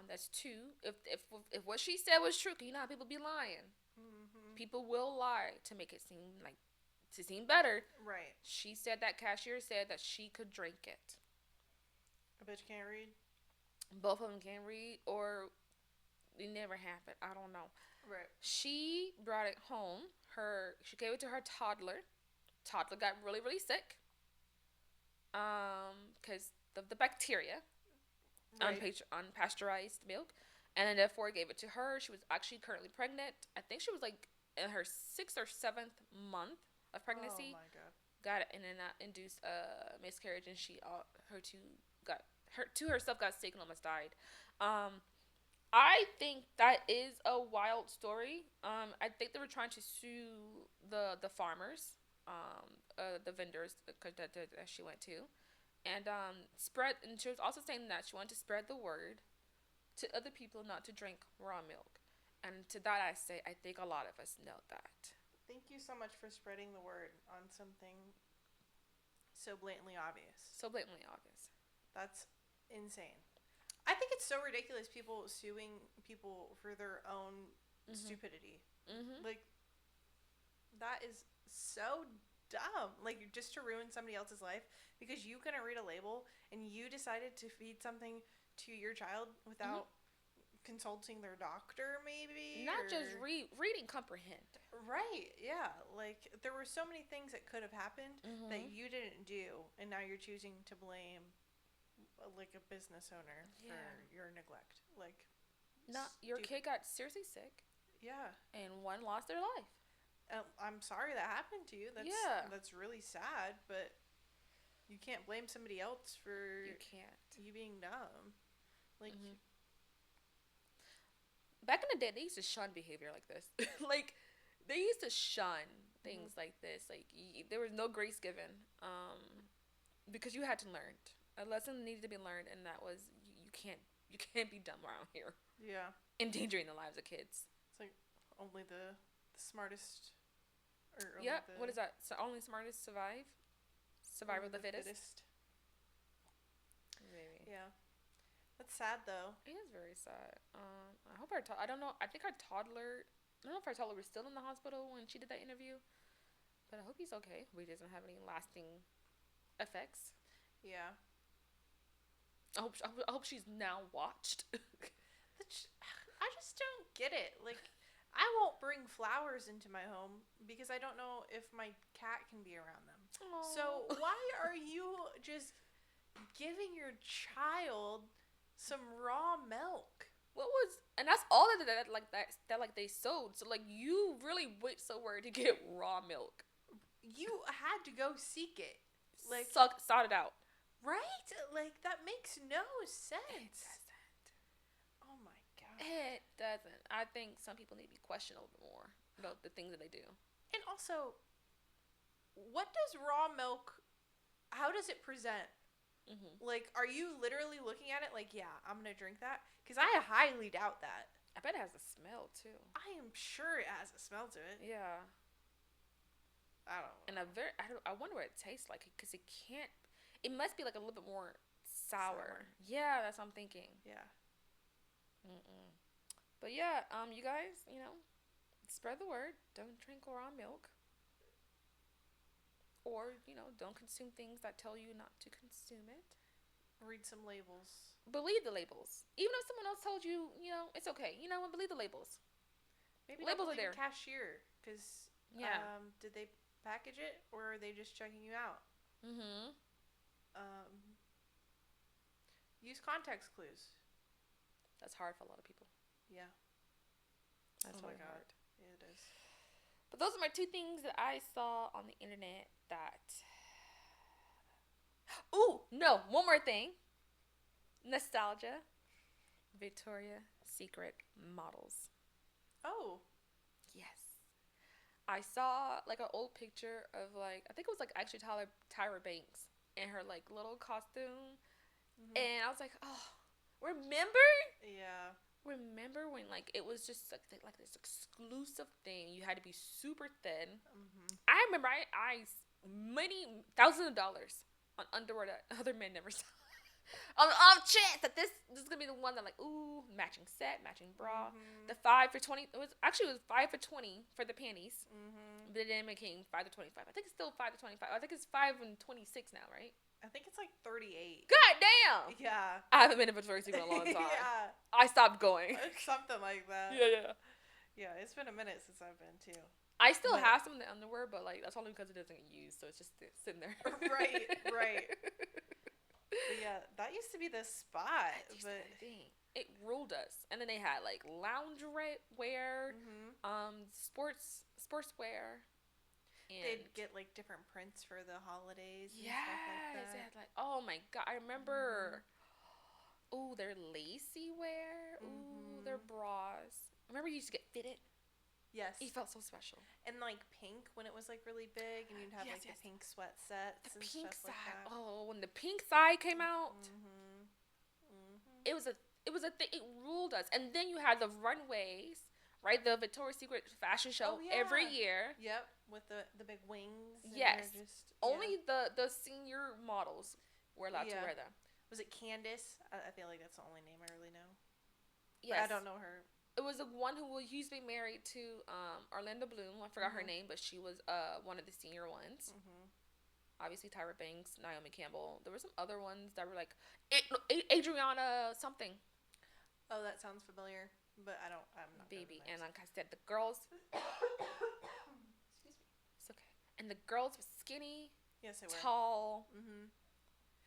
that's two. If what she said was true, you know how people be lying. People will lie to make it seem better. Right. She said that cashier said that she could drink it. A bitch can't read? Both of them can't read, or it never happened. I don't know. Right. She brought it home. She gave it to her toddler. Toddler got really, really sick. Because of the bacteria. Right. Unpasteurized milk. And then therefore gave it to her. She was actually currently pregnant. I think she was like in her 6th or 7th month of pregnancy. Oh my God. Got it, and then that induced a miscarriage, and her herself got sick and almost died. I think that is a wild story. I think they were trying to sue the farmers, the vendors that she went to, and And she was also saying that she wanted to spread the word to other people not to drink raw milk. And to that I say, I think a lot of us know that. Thank you so much for spreading the word on something so blatantly obvious. That's insane. I think it's so ridiculous, people suing people for their own stupidity. Like, that is so dumb. Like, just to ruin somebody else's life because you couldn't read a label and you decided to feed something to your child without consulting their doctor, maybe. Not just reading, comprehend. Right, yeah. Like, there were so many things that could have happened that you didn't do, and now you're choosing to blame, like, a business owner for your neglect. Like, your kid got seriously sick. Yeah. And one lost their life. I'm sorry that happened to you. That's really sad, but you can't blame somebody else for you being dumb. Like, back in the day, they used to shun behavior like this. Like, they used to shun things like this. Like, there was no grace given, because you had to learn. A lesson needed to be learned, and that was you can't be dumb around here. Yeah. Endangering the lives of kids. It's like only the smartest. What is that? So only smartest survive. Survival of the fittest. Maybe. Yeah. That's sad though. It is very sad. I hope I don't know. I think our toddler. I don't know if our toddler was still in the hospital when she did that interview, but I hope he's okay. He doesn't have any lasting effects. Yeah. I hope she's now watched. I just don't get it. Like, I won't bring flowers into my home because I don't know if my cat can be around them. Aww. So why are you just giving your child some raw milk? And that's all that they sold. So like, you really went somewhere to get raw milk. You had to go seek it. Like, sought it out. Right? Like, that makes no sense. It doesn't. Oh my god. It doesn't. I think some people need to be questioned a little bit more about the things that they do. And also, what does raw milk, how does it present? Like, are you literally looking at it like, yeah, I'm going to drink that? Because I highly doubt that. I bet it has a smell, too. I am sure it has a smell to it. Yeah. I don't know. And I wonder what it tastes like, because it can't, it must be like a little bit more sour. Yeah, that's what I'm thinking. Yeah. But yeah, you guys, spread the word. Don't drink raw milk. Or, don't consume things that tell you not to consume it. Read some labels. Believe the labels. Even if someone else told you, it's okay. You know what? Believe the labels. Maybe labels don't are there. Cashier, because did they package it or are they just checking you out? Use context clues. That's hard for a lot of people. Yeah. That's hard. Yeah, it is. But those are my two things that I saw on the internet that... Ooh, no, one more thing. Nostalgia. Victoria's Secret models. Oh. Yes. I saw like an old picture of like, I think it was like actually Tyra Banks in her like little costume. And I was like, oh, remember? Yeah. Remember when like it was just like this exclusive thing? You had to be super thin. I remember I many thousands of dollars on underwear that other men never saw. on chance that this is gonna be the one that like, ooh, matching set, matching bra. The 5 for $20. It was 5 for $20 for the panties. But then it became 5 to $25. I think it's still 5 to $25. I think it's 5 and $26 now, right? I think it's like 38. God damn! Yeah. I haven't been in Victoria's Secret in a long time. Yeah. I stopped going. Something like that. Yeah. Yeah, it's been a minute since I've been too. I still have some of the underwear, but like that's only because it doesn't get used, so it's just sitting there. Right. But yeah, that used to be the spot. It ruled us. And then they had like loungewear, sportswear. And they'd get like different prints for the holidays and stuff like that. They had like, oh my god, I remember. Ooh, their lacy wear. Ooh, their bras. I remember you used to get fitted. Yes. You felt so special. And like pink when it was like really big, and you'd have the pink sweat sets and pink stuff side. like that. Oh, when the pink side came out, it was a thing. It ruled us. And then you had the runways. Right, the Victoria's Secret fashion show every year. Yep, with the big wings. Yes, only the senior models were allowed to wear them. Was it Candace? I feel like that's the only name I really know. Yes, but I don't know her It was the one who used to be married to Orlando Bloom. I forgot her name, but she was one of the senior ones. Obviously, Tyra Banks, Naomi Campbell. There were some other ones that were like Adriana something. Oh, that sounds familiar, but I'm not. Baby, and like I said, the girls. Excuse me. It's okay. And the girls were skinny. Yes, they were. Tall.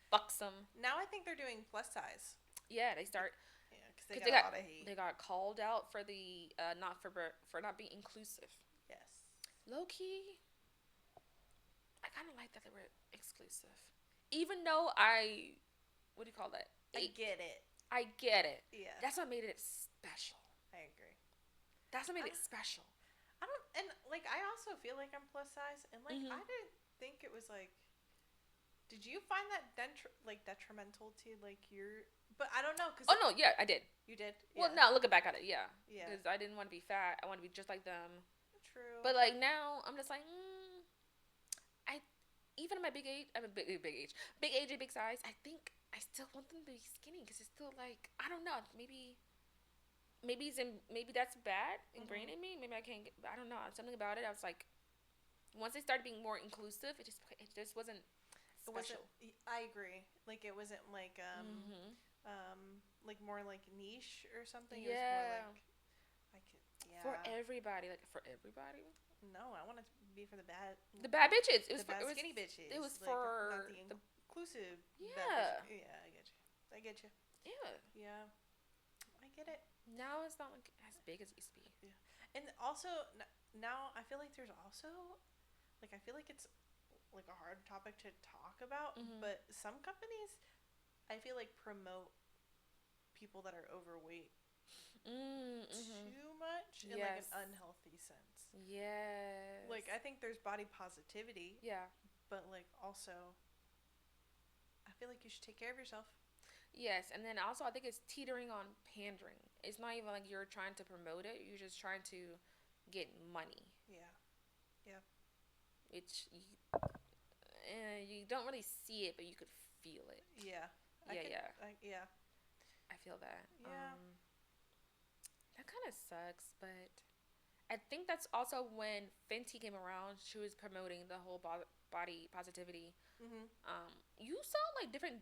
Buxom. Now I think they're doing plus size. Yeah, they start. Yeah, because they got a lot of hate. They got called out for the for not being inclusive. Yes. Low key, I kind of like that they were exclusive, even though what do you call that? I get it. I get it. Yeah. That's what made it special. I agree. That's what made it special. And like I also feel like I'm plus size, and like I didn't think it was like. Did you find that detrimental to like your? But I don't know because. Oh no, yeah, I did. You did. Yeah. Well, now looking back at it, yeah. Yeah. Because I didn't want to be fat. I want to be just like them. True. But like now, I'm just like, even at my big age, I'm a big age, and big size. I think I still want them to be skinny because it's still like I don't know. Maybe that's bad ingrained in me. Maybe I can't. I don't know. Something about it. I was like, once they started being more inclusive, it just wasn't. Special. I agree. Like it wasn't like like more like niche or something. Yeah. It was more like for everybody. Like for everybody. No, I want it to be for the bad bitches. It was skinny bitches. It was like, for not the inclusive. Yeah. Yeah, I get you. Yeah. Yeah. I get it. Now it's not like as big as it used to be. Yeah. And also now I feel like there's also like I feel like it's like a hard topic to talk about, but some companies I feel like promote people that are overweight too much in like an unhealthy sense. Yes. Like I think there's body positivity. Yeah. But like also I feel like you should take care of yourself. Yes, and then also I think it's teetering on pandering. It's not even like you're trying to promote it, you're just trying to get money. Yeah. Yeah. Which you don't really see it, but you could feel it. Yeah. I feel that. Yeah. That kind of sucks, but I think that's also when Fenty came around. She was promoting the whole body positivity. You saw like different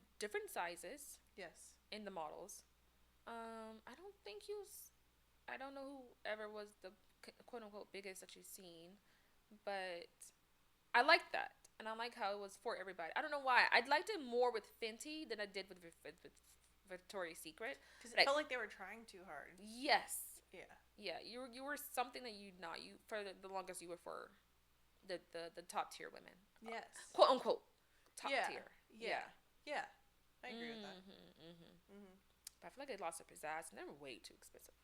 sizes. Yes. In the models. I don't know whoever was the quote unquote biggest that you've seen, but I like that. And I like how it was for everybody. I don't know why. I liked it more with Fenty than I did with Victoria's Secret. Because it felt like they were trying too hard. Yes. Yeah. Yeah. You were something that for the longest you were for the top tier women. Yes. Quote unquote top tier. Yeah. Yeah. I agree with that. But I feel like they lost their pizzazz and they were way too expensive.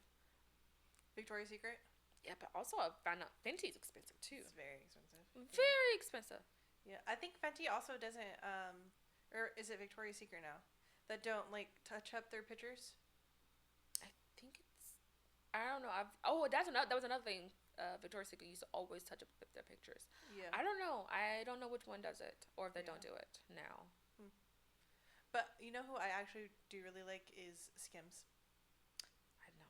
Victoria's Secret? Yeah, but also I found out Fenty's expensive too. It's very expensive. Very expensive. Yeah, I think Fenty also doesn't, or is it Victoria's Secret now, that don't like touch up their pictures? I think I don't know. That was another thing. Victoria's Secret used to always touch up their pictures. Yeah. I don't know. I don't know which one does it, or if they don't do it now. But you know who I actually do really like is Skims. I know.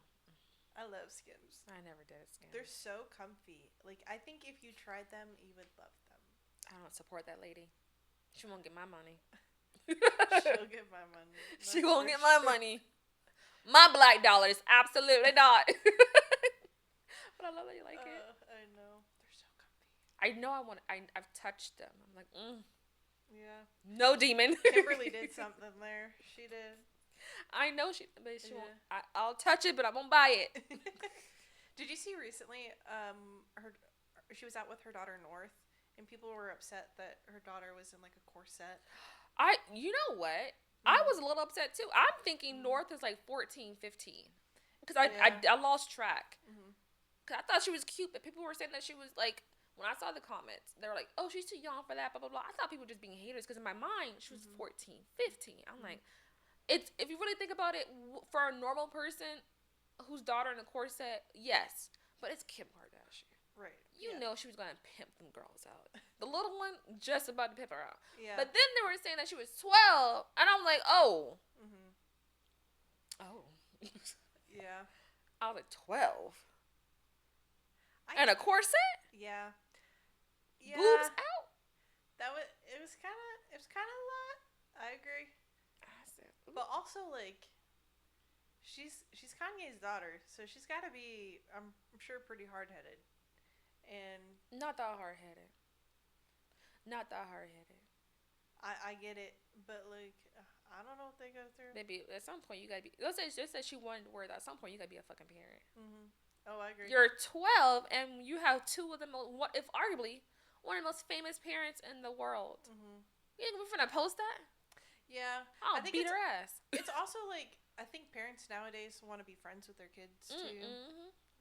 I love Skims. I never did Skims. They're so comfy. Like I think if you tried them, you would love them. I don't support that lady. She won't get my money. She'll get my money. She won't get my money. My black dollars, absolutely not. But I love that you like it. I know. They're so comfy. I know I've touched them. I'm like, Yeah. No demon. Kimberly did something there. She did. I know she won't. I'll touch it, but I won't buy it. Did you see recently, she was out with her daughter North, and people were upset that her daughter was in like a corset. You know what? I was a little upset too. I'm thinking North is like 14, 15. Because I lost track. Because I thought she was cute, but people were saying that she was like, when I saw the comments, they were like, oh, she's too young for that, blah, blah, blah. I thought people were just being haters because in my mind, she was 14, 15. I'm like, if you really think about it, for a normal person whose daughter in a corset, yes. But it's Kim Kardashian. Right. You know she was going to pimp them girls out. The little one, just about to pimp her out. Yeah. But then they were saying that she was 12. And I'm like, oh. Oh. Yeah. I was like, 12? And a corset? Yeah. Yeah. Boobs out? It was kind of a lot. I agree. But also, like, she's Kanye's daughter, so she's got to be, I'm sure, pretty hard-headed. And not that hard-headed. I get it, but, like, I don't know what they go through. Maybe at some point you gotta be. Let's say just that she wanted to wear that. At some point you gotta be a fucking parent. Oh, I agree. You're 12 and you have two of the most, if arguably one of the most famous parents in the world. You think we're finna post that? Yeah, I think beat her ass. It's also like I think parents nowadays want to be friends with their kids too,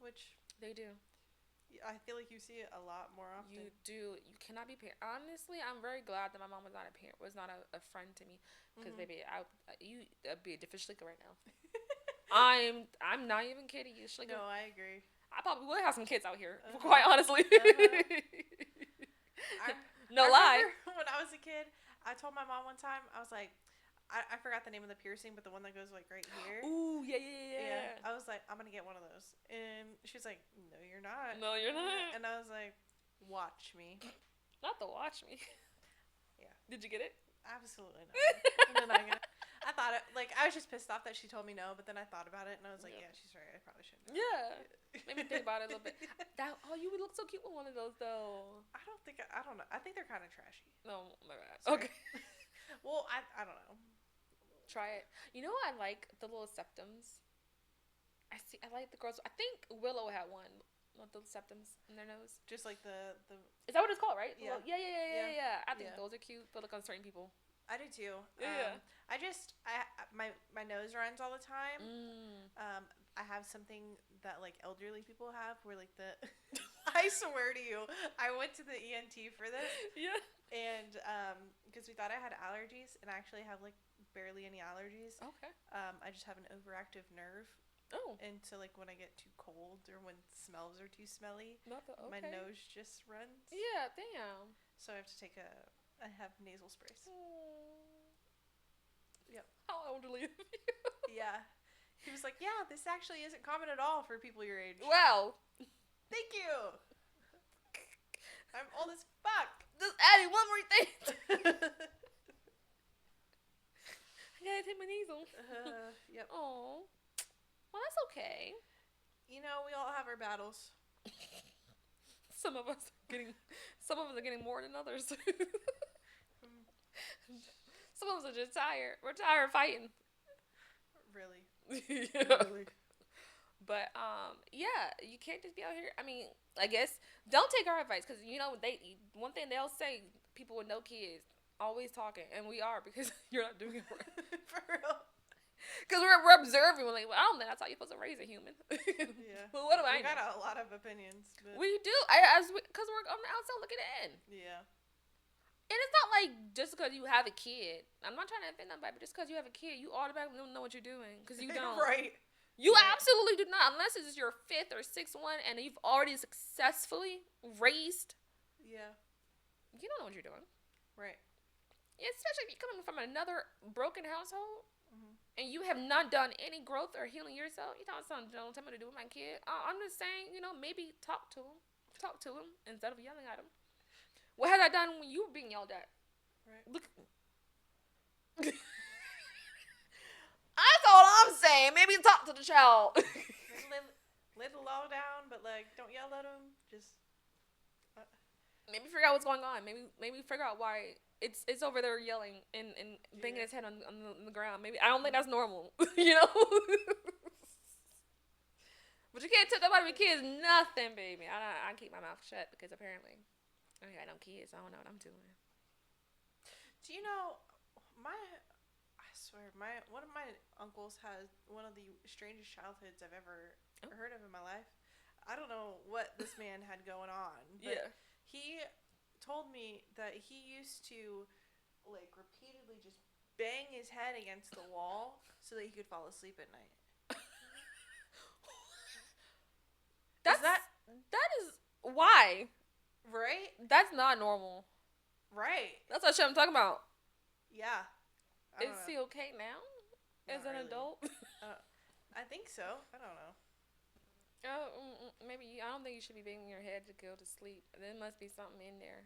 which they do. I feel like you see it a lot more often. You do. You cannot be parent. Honestly, I'm very glad that my mom was not a parent. Was not a friend to me. Because baby, I'd be a different schlicker right now. I'm not even kidding you, schlicker. No, I agree. I probably would have some kids out here. Quite honestly. No lie. When I was a kid, I told my mom one time, I was like, I forgot the name of the piercing, but the one that goes like right here. Ooh, yeah. I was like, I'm gonna get one of those, and she was like, No, you're not. No, you're not. And I was like, Watch me. Not to watch me. Yeah. Did you get it? Absolutely not. I thought it, like, I was just pissed off that she told me no, but then I thought about it and I was like, yeah, she's right. I probably shouldn't. Yeah. Made me think about it a little bit. You would look so cute with one of those though. I don't know. I think they're kind of trashy. No, my bad. Sorry. Okay. Well, I don't know. Try it. You know what I like? The little septums. I like the girls. I think Willow had one with the septums in their nose. Just like the. Is that what it's called, right? Yeah. Yeah. I think those are cute, but like on certain people. I do too. Yeah. My nose runs all the time. I have something that like elderly people have where like the I swear to you, I went to the ENT for this. Yeah. And because we thought I had allergies, and I actually have like barely any allergies. Okay. I just have an overactive nerve. Oh. And so like when I get too cold or when smells are too smelly, my nose just runs. Yeah, damn. So I have nasal sprays. Yep. How elderly are you? Yeah. He was like, yeah, this actually isn't common at all for people your age. Wow. Thank you. I'm old as fuck. Just adding one more thing. I gotta take my nasal. Yep. Oh. Well, that's okay. You know, we all have our battles. Some of us are getting more than others. Some of us are just tired. We're tired of fighting. Really. Yeah. Really. But yeah, you can't just be out here. I mean, I guess don't take our advice because you know one thing they'll say, people with no kids always talking, and we are because you're not doing it right. For real. Because we're observing. We're like, well, I don't think that's how you're supposed to raise a human. Yeah. Well, what do I know? We got a lot of opinions. But... We do. Because we're on the outside looking in. Yeah. And it's not like just because you have a kid. I'm not trying to offend nobody, but just because you have a kid, you automatically don't know what you're doing. Because you don't. Right. You absolutely do not. Unless it's your 5th or 6th one and you've already successfully raised. Yeah. You don't know what you're doing. Right. Especially if you're coming from another broken household. And you have not done any growth or healing yourself. You don't tell me to do with my kid. I'm just saying, maybe talk to him. Talk to him instead of yelling at him. What had I done when you were being yelled at? Right. Look. That's all I'm saying. Maybe talk to the child. Lay the law down, but like don't yell at him. Just maybe figure out what's going on. Maybe figure out why it's over there yelling and banging his head on the ground. Maybe I don't think that's normal. But you can't tell nobody with kids nothing, baby. I keep my mouth shut because apparently I got no kids. I don't know what I'm doing. Do you know I swear one of my uncles has one of the strangest childhoods I've ever heard of in my life. I don't know what this man had going on, but he told me that he used to like repeatedly just bang his head against the wall so that he could fall asleep at night. That is why. Right? That's not normal. Right. That's what shit I'm talking about. Yeah. Is he okay now? As an adult? I think so. I don't know. Maybe I don't think you should be banging your head to go to sleep. There must be something in there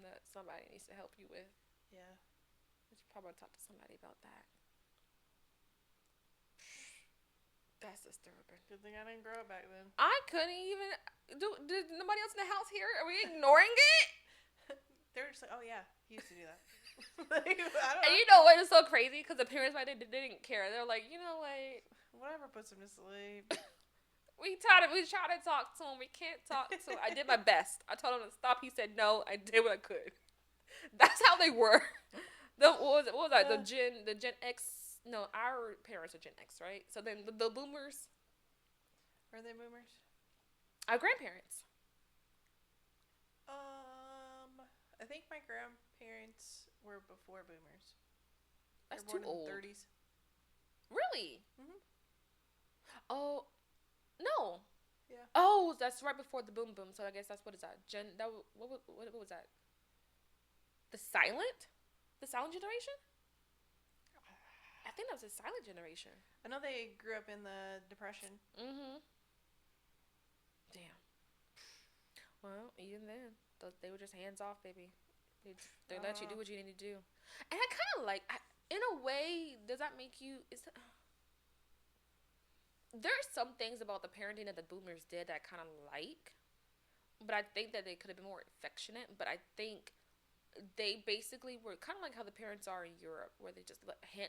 that somebody needs to help you with. Yeah. You should probably talk to somebody about that. That's disturbing. Good thing I didn't grow up back then. I couldn't even. Did nobody else in the house hear? Are we ignoring it? They're just like, oh yeah, he used to do that. Like, I don't know. And you know what is so crazy? Because the parents, they didn't care. They're like, you know what? Whatever puts him to sleep. We tried to talk to him. We can't talk to him. I did my best. I told him to stop. He said no. I did what I could. That's how they were. What was that? The Gen X. No, our parents are Gen X, right? So then the boomers. Are they boomers? Our grandparents. I think my grandparents were before boomers. That's They're too born old. in the 30s. Really? Mhm. Oh, no. Yeah. Oh, that's right before the boom boom. So I guess that's what is that? What was that? The silent generation? I think that was the silent generation. I know they grew up in the Depression. Mm-hmm. Damn. Well, even then, they were just hands off, baby. They let you do what you need to do. And I kind of like, in a way, does that make you... There's some things about the parenting that the boomers did that I kind of like. But I think that they could have been more affectionate. But I think they basically were kind of like how the parents are in Europe, where they just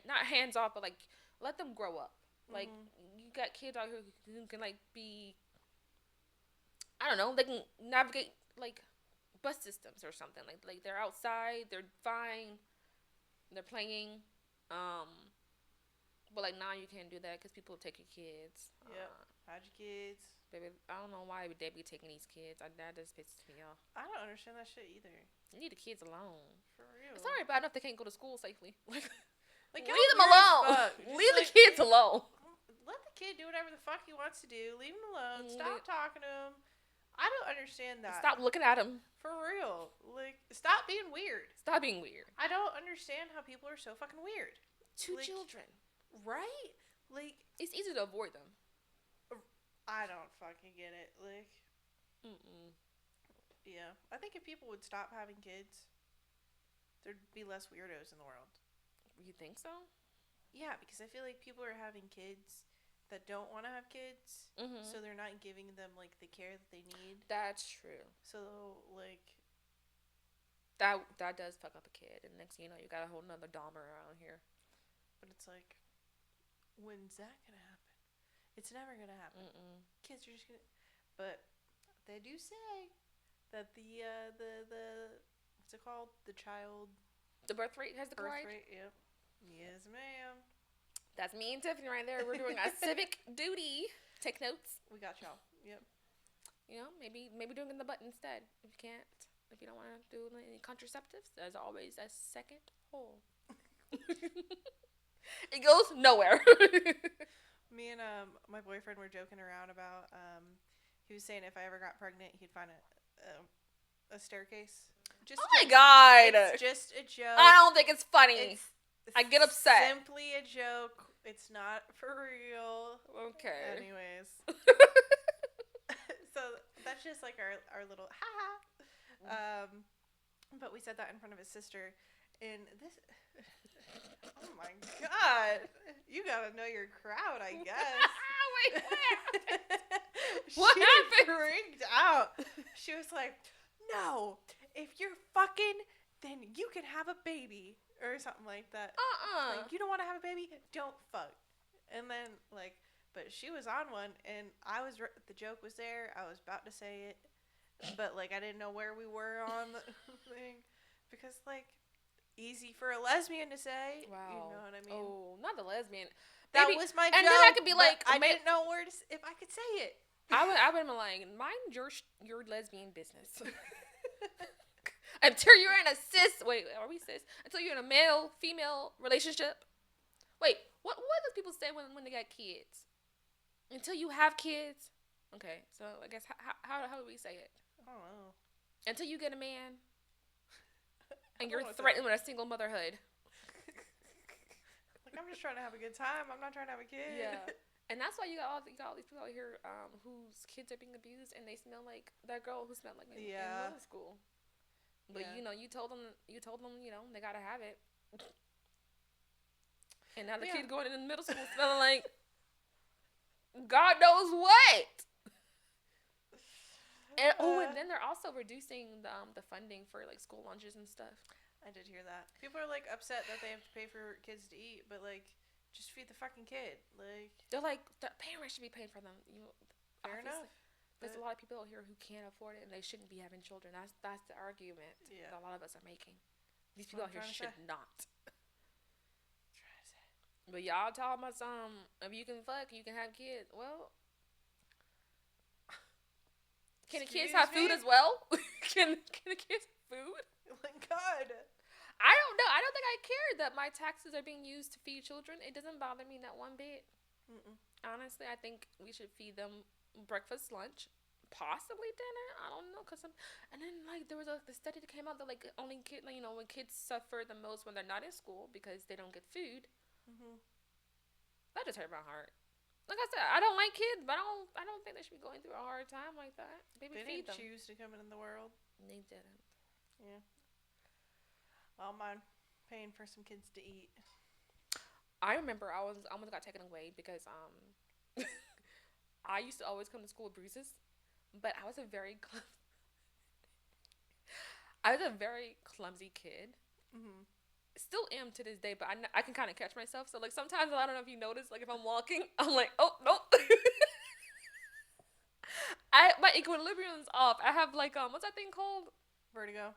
not hands off, but like let them grow up. Like you got kids out here who can like be, I don't know, they can navigate like bus systems or something. Like they're outside, they're fine, they're playing. But like now you can't do that because people take your kids. Yep. Hide your kids. Baby, I don't know why they be taking these kids. That just pisses me off. I don't understand that shit either. You need the kids alone. For real. It's already bad enough they can't go to school safely. Like leave leave them alone. Leave the kids alone. Let the kid do whatever the fuck he wants to do. Leave him alone. Stop talking to him. I don't understand that. Stop looking at him. For real. Like, stop being weird. Stop being weird. I don't understand how people are so fucking weird. Two children. Right? Like, it's easy to avoid them. I don't fucking get it. Like, yeah. I think if people would stop having kids, there'd be less weirdos in the world. You think so? Yeah, because I feel like people are having kids that don't want to have kids, so they're not giving them, like, the care that they need. That's true. So, like... That does fuck up a kid, and next thing you know, you got a whole nother Dahmer around here. But it's like, when's that gonna happen? It's never gonna happen. Kids are just gonna... But they do say that the what's it called? The birth rate has declined? Birth rate, yep. Yes, ma'am. That's me and Tiffany right there. We're doing our civic duty. Take notes. We got y'all. Yep. You know, maybe doing the butt instead. If you can't, if you don't want to do any contraceptives, there's always a second hole. It goes nowhere. Me and my boyfriend were joking around about he was saying if I ever got pregnant, he'd find a staircase. Oh my god! It's just a joke. I don't think it's funny. I get upset. Simply a joke. It's not for real. Okay. Anyways. So that's just like our little ha. But we said that in front of his sister, and this. Oh my god! You gotta know your crowd, I guess. Wait, what happened? She freaked out. She was like, "No, if you're fucking, then you can have a baby." Or something like that. Like, you don't want to have a baby? Don't fuck. And then, like, but she was on one, and the joke was there. I was about to say it, but, like, I didn't know where we were on the thing. Because, like, easy for a lesbian to say. Wow. You know what I mean? Oh, not the lesbian. That was my joke. And then I could be like, I didn't know if I could say it. I would have been like, mind your lesbian business. Until you're in a are we cis? Until you're in a male-female relationship. Wait, what do people say when they got kids? Until you have kids? Okay, so I guess, how do we say it? I don't know. Until you get a man, and you're threatened with a single motherhood. Like, I'm just trying to have a good time. I'm not trying to have a kid. Yeah. And that's why you got all these people out here whose kids are being abused, and they smell like that girl who smelled like in middle school. But you told them, they gotta have it. And now the kid going in middle school smelling like God knows what. And and then they're also reducing the funding for like school lunches and stuff. I did hear that. People are like upset that they have to pay for kids to eat, but like, just feed the fucking kid. Like, they're like, the parents should be paying for them. Fair enough. There's a lot of people out here who can't afford it, and they shouldn't be having children. That's the argument that a lot of us are making. These people out here should not. But y'all talking about if you can fuck, you can have kids. Well, can the kids have food as well? Can the kids have food? Oh my God. I don't know. I don't think I care that my taxes are being used to feed children. It doesn't bother me not one bit. Honestly, I think we should feed them breakfast, lunch, possibly dinner. I don't know, and then like there was the study that came out that like only when kids suffer the most when they're not in school because they don't get food. That just hurt my heart. Like I said, I don't like kids, but I don't think they should be going through a hard time like that. Maybe they feed them. They didn't choose to come in the world. They didn't. Yeah. Well, I'm paying for some kids to eat. I remember I almost got taken away because I used to always come to school with bruises, but I was a very clumsy kid. Still am to this day, but I can kind of catch myself. So like sometimes, I don't know if you notice, like if I'm walking, I'm like, oh no. My equilibrium's off. I have like what's that thing called? Vertigo.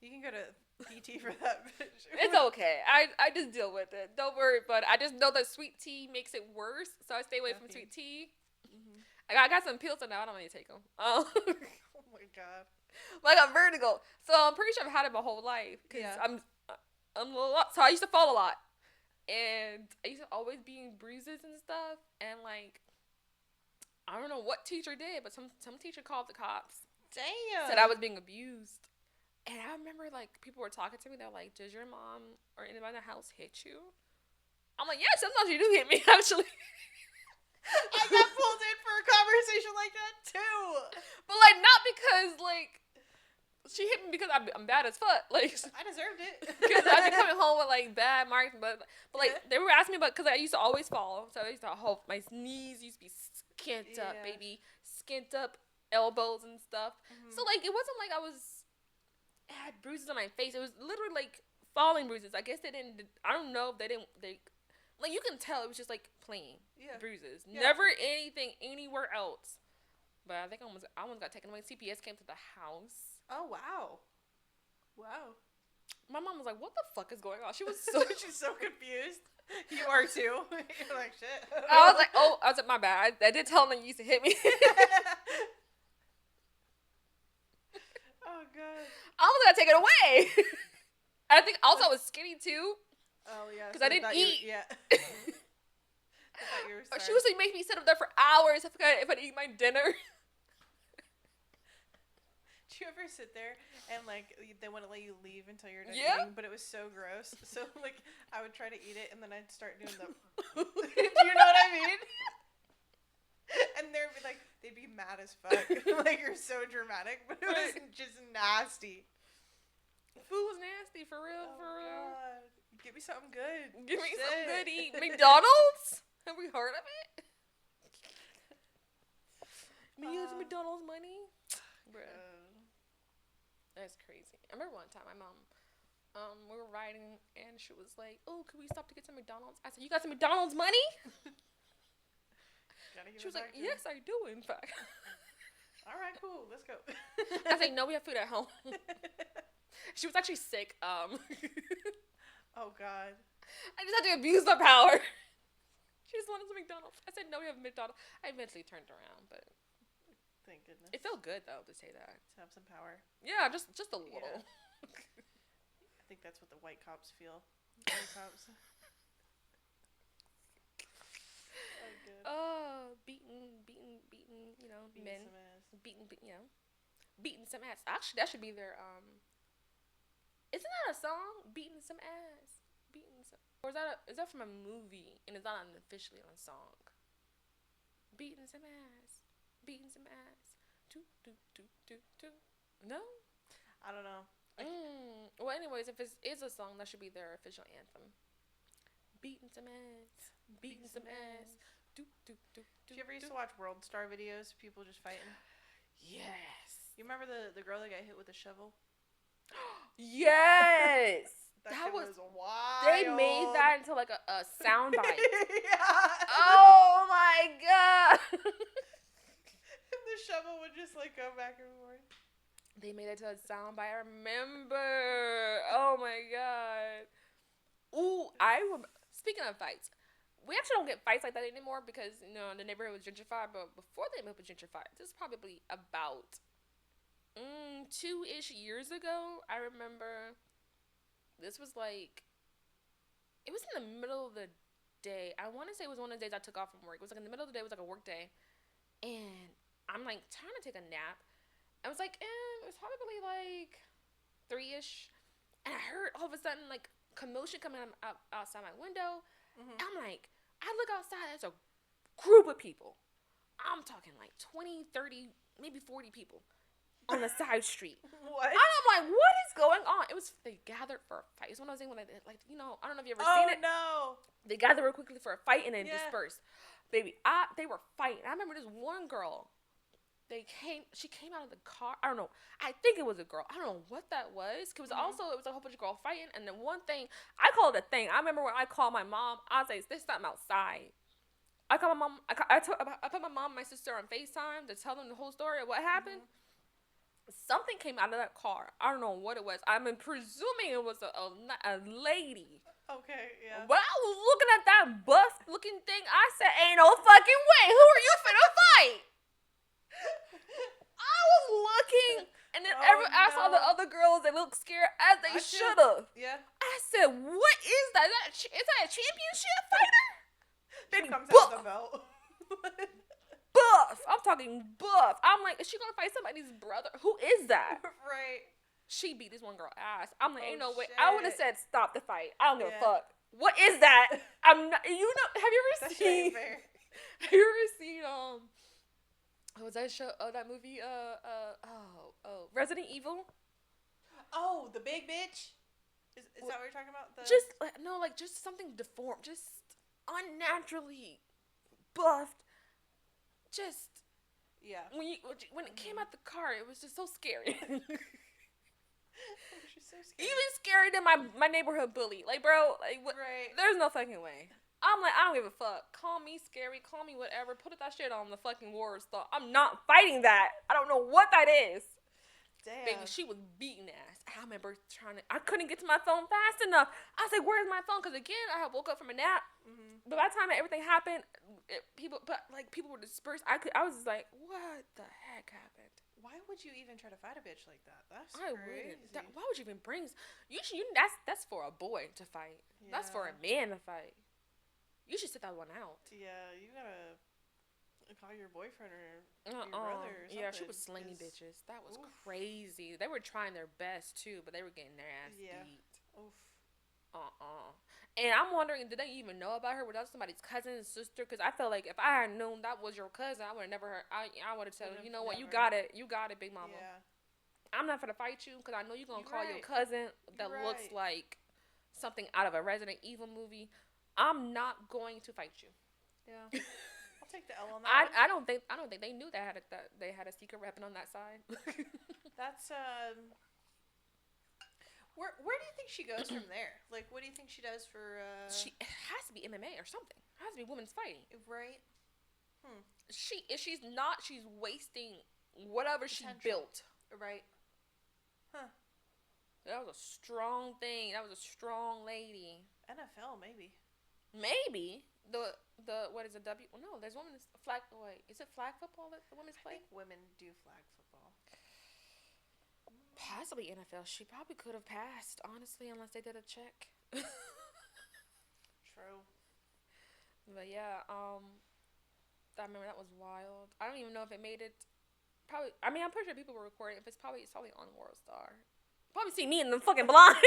You can go to PT for that, bitch. It's okay. I just deal with it. Don't worry. But I just know that sweet tea makes it worse, so I stay away from sweet tea. I got some pills now. I don't need to take them. Oh my God. But I got vertigo, so I'm pretty sure I've had it my whole life because I'm a lot. So I used to fall a lot, and I used to always be in bruises and stuff. And like, I don't know what teacher did, but some teacher called the cops. Damn. Said I was being abused. And I remember, like, people were talking to me. They're like, does your mom or anybody in the house hit you? I'm like, yeah, sometimes you do hit me, actually. I got pulled in for a conversation like that, too. But, like, not because, like, she hit me because I'm bad as fuck. Like, I deserved it. Because I've been coming home with, like, bad marks. But like, they were asking me about, because I used to always fall. So I used to hope my knees used to be skint up, baby. Skint up elbows and stuff. So, like, it wasn't like I had bruises on my face. It was literally like falling bruises. I guess they didn't. I don't know if they like, you can tell it was just like plain bruises. Never anything anywhere else. But I think I almost got taken away. CPS came to the house. Oh wow. My mom was like, "What the fuck is going on?" She was so she's so confused. You are too. You're like, shit. I was like, my bad. I did tell them you used to hit me. Oh God. I almost got taken away. I think also I was skinny too. Oh yeah. Because I didn't eat. She was like making me sit up there for hours if I'd eat my dinner. Do you ever sit there and like they wouldn't let you leave until you're done eating, but it was so gross. So like I would try to eat it and then I'd start doing the. Do you know what I mean? And they'd be mad as fuck. Like, you're so dramatic, but it was just nasty. Food was nasty, for real, God. Give me something good. Give me something good to eat. McDonald's? Have we heard of it? Me using McDonald's money? Bruh. That's crazy. I remember one time my mom, we were riding and she was like, "Oh, could we stop to get some McDonald's?" I said, "You got some McDonald's money?" She was like, "Yes, I do, in fact." All right, cool. Let's go. I was like, "No, we have food at home." She was actually sick. Oh, God. I just had to abuse my power. She just wanted some McDonald's. I said, "No, we have McDonald's." I eventually turned around, but thank goodness. It felt good, though, to say that. To have some power. Yeah, just a little. I think that's what the white cops feel. White cops. Beating, beating men. Some ass. Beating some ass. Actually, that should be their, isn't that a song? Beating some ass. Or is that from a movie, and it's not officially a song? beating some ass. Beating some ass. Do, do, do, do, do. No? I don't know. Well, anyways, if it is a song, that should be their official anthem. Beating some ass. Beating some ass. Do, do, do, do. Did you ever used to watch World Star videos? People just fighting? Yes. You remember the girl that got hit with a shovel? Yes. that was wild. They made that into like a soundbite. Yeah. Oh my god. The shovel would just like go back and forth. They made it to a soundbite. I remember. Oh my god. Ooh, speaking of fights, we actually don't get fights like that anymore because, you know, the neighborhood was gentrified. But before they moved to gentrified, this is probably about 2-ish years ago. I remember this was like, it was in the middle of the day. I want to say it was one of the days I took off from work. It was like in the middle of the day. It was like a work day. And I'm like trying to take a nap. I was like, it was probably like 3-ish. And I heard all of a sudden like commotion coming up outside my window. Mm-hmm. I'm like, I look outside, there's a group of people. I'm talking like 20, 30, maybe 40 people on the side street. What? And I'm like, what is going on? They gathered for a fight. It's one of those things when like, you know, I don't know if you ever seen it. Oh, no. They gathered real quickly for a fight and then dispersed. Baby, they were fighting. I remember this one girl. She came out of the car. I don't know. I think it was a girl. I don't know what that was. Because it was a whole bunch of girls fighting. And then one thing, I call it a thing. I remember when I called my mom, I was like, there's something outside. I called my mom. I put my mom and my sister on FaceTime to tell them the whole story of what happened. Something came out of that car. I don't know what it was. I'm presuming it was a lady. Okay, yeah. When I was looking at that buff-looking thing, I said, ain't no fucking way. Who are you finna fight? I was looking, and then I saw the other girls. They looked scared as they should have. Yeah. I said, "What is that? Is that a championship fighter?" Baby, comes out the belt. Buff. I'm talking buff. I'm like, is she gonna fight somebody's brother? Who is that? Right. She beat this one girl ass. I'm like, ain't no way. Shit. I would have said, stop the fight. I don't give a fuck. What is that? I'm not. You know? Have you ever seen? Have you ever seen what was that show? Oh, that movie. Resident Evil. Oh, the big bitch. Is that what you're talking about? Just something deformed, just unnaturally buffed. Just when it came out the car, it was just so scary. She's so scary. Even scarier than my neighborhood bully. Like, bro, like what? Right. There's no fucking way. I'm like, I don't give a fuck. Call me scary, call me whatever. Put that shit on the fucking war stuff. I'm not fighting that. I don't know what that is. Damn. Baby, she was beating ass. I remember I couldn't get to my phone fast enough. I was like, where's my phone? Because again, I had woke up from a nap. Mm-hmm. But by the time everything happened, people were dispersed. I was just like, what the heck happened? Why would you even try to fight a bitch like that? That's I crazy. wouldn't. Why would you even bring? That's for a boy to fight. Yeah. That's for a man to fight. You should sit that one out. Yeah, you gotta call your boyfriend or your brother or something. Yeah, she was slinging bitches. That was crazy. They were trying their best too, but they were getting their ass beat. Oof. And I'm wondering, did they even know about her? Was that somebody's cousin, sister? Because I felt like if I had known that was your cousin, I would have never heard. I would have said, you know what, you got it, big mama. Yeah. I'm not gonna fight you because I know you're gonna call your cousin that looks like something out of a Resident Evil movie. I'm not going to fight you. Yeah. I'll take the L on that. I don't think they knew that they had a secret weapon on that side. That's Where do you think she goes from there? Like, what do you think she does for? It has to be MMA or something. It has to be women's fighting, right? She's not. She's wasting whatever she built. Right. Huh. That was a strong thing. That was a strong lady. NFL maybe. Maybe the what is a W? Well, no, there's women's flag. Wait, is it flag football that the women's play? I think women do flag football. Possibly NFL. She probably could have passed, honestly, unless they did a check. True. But yeah, I remember that was wild. I don't even know if it made it. Probably. I mean, I'm pretty sure people were recording. If it's probably on World Star. Probably see me in the fucking blind.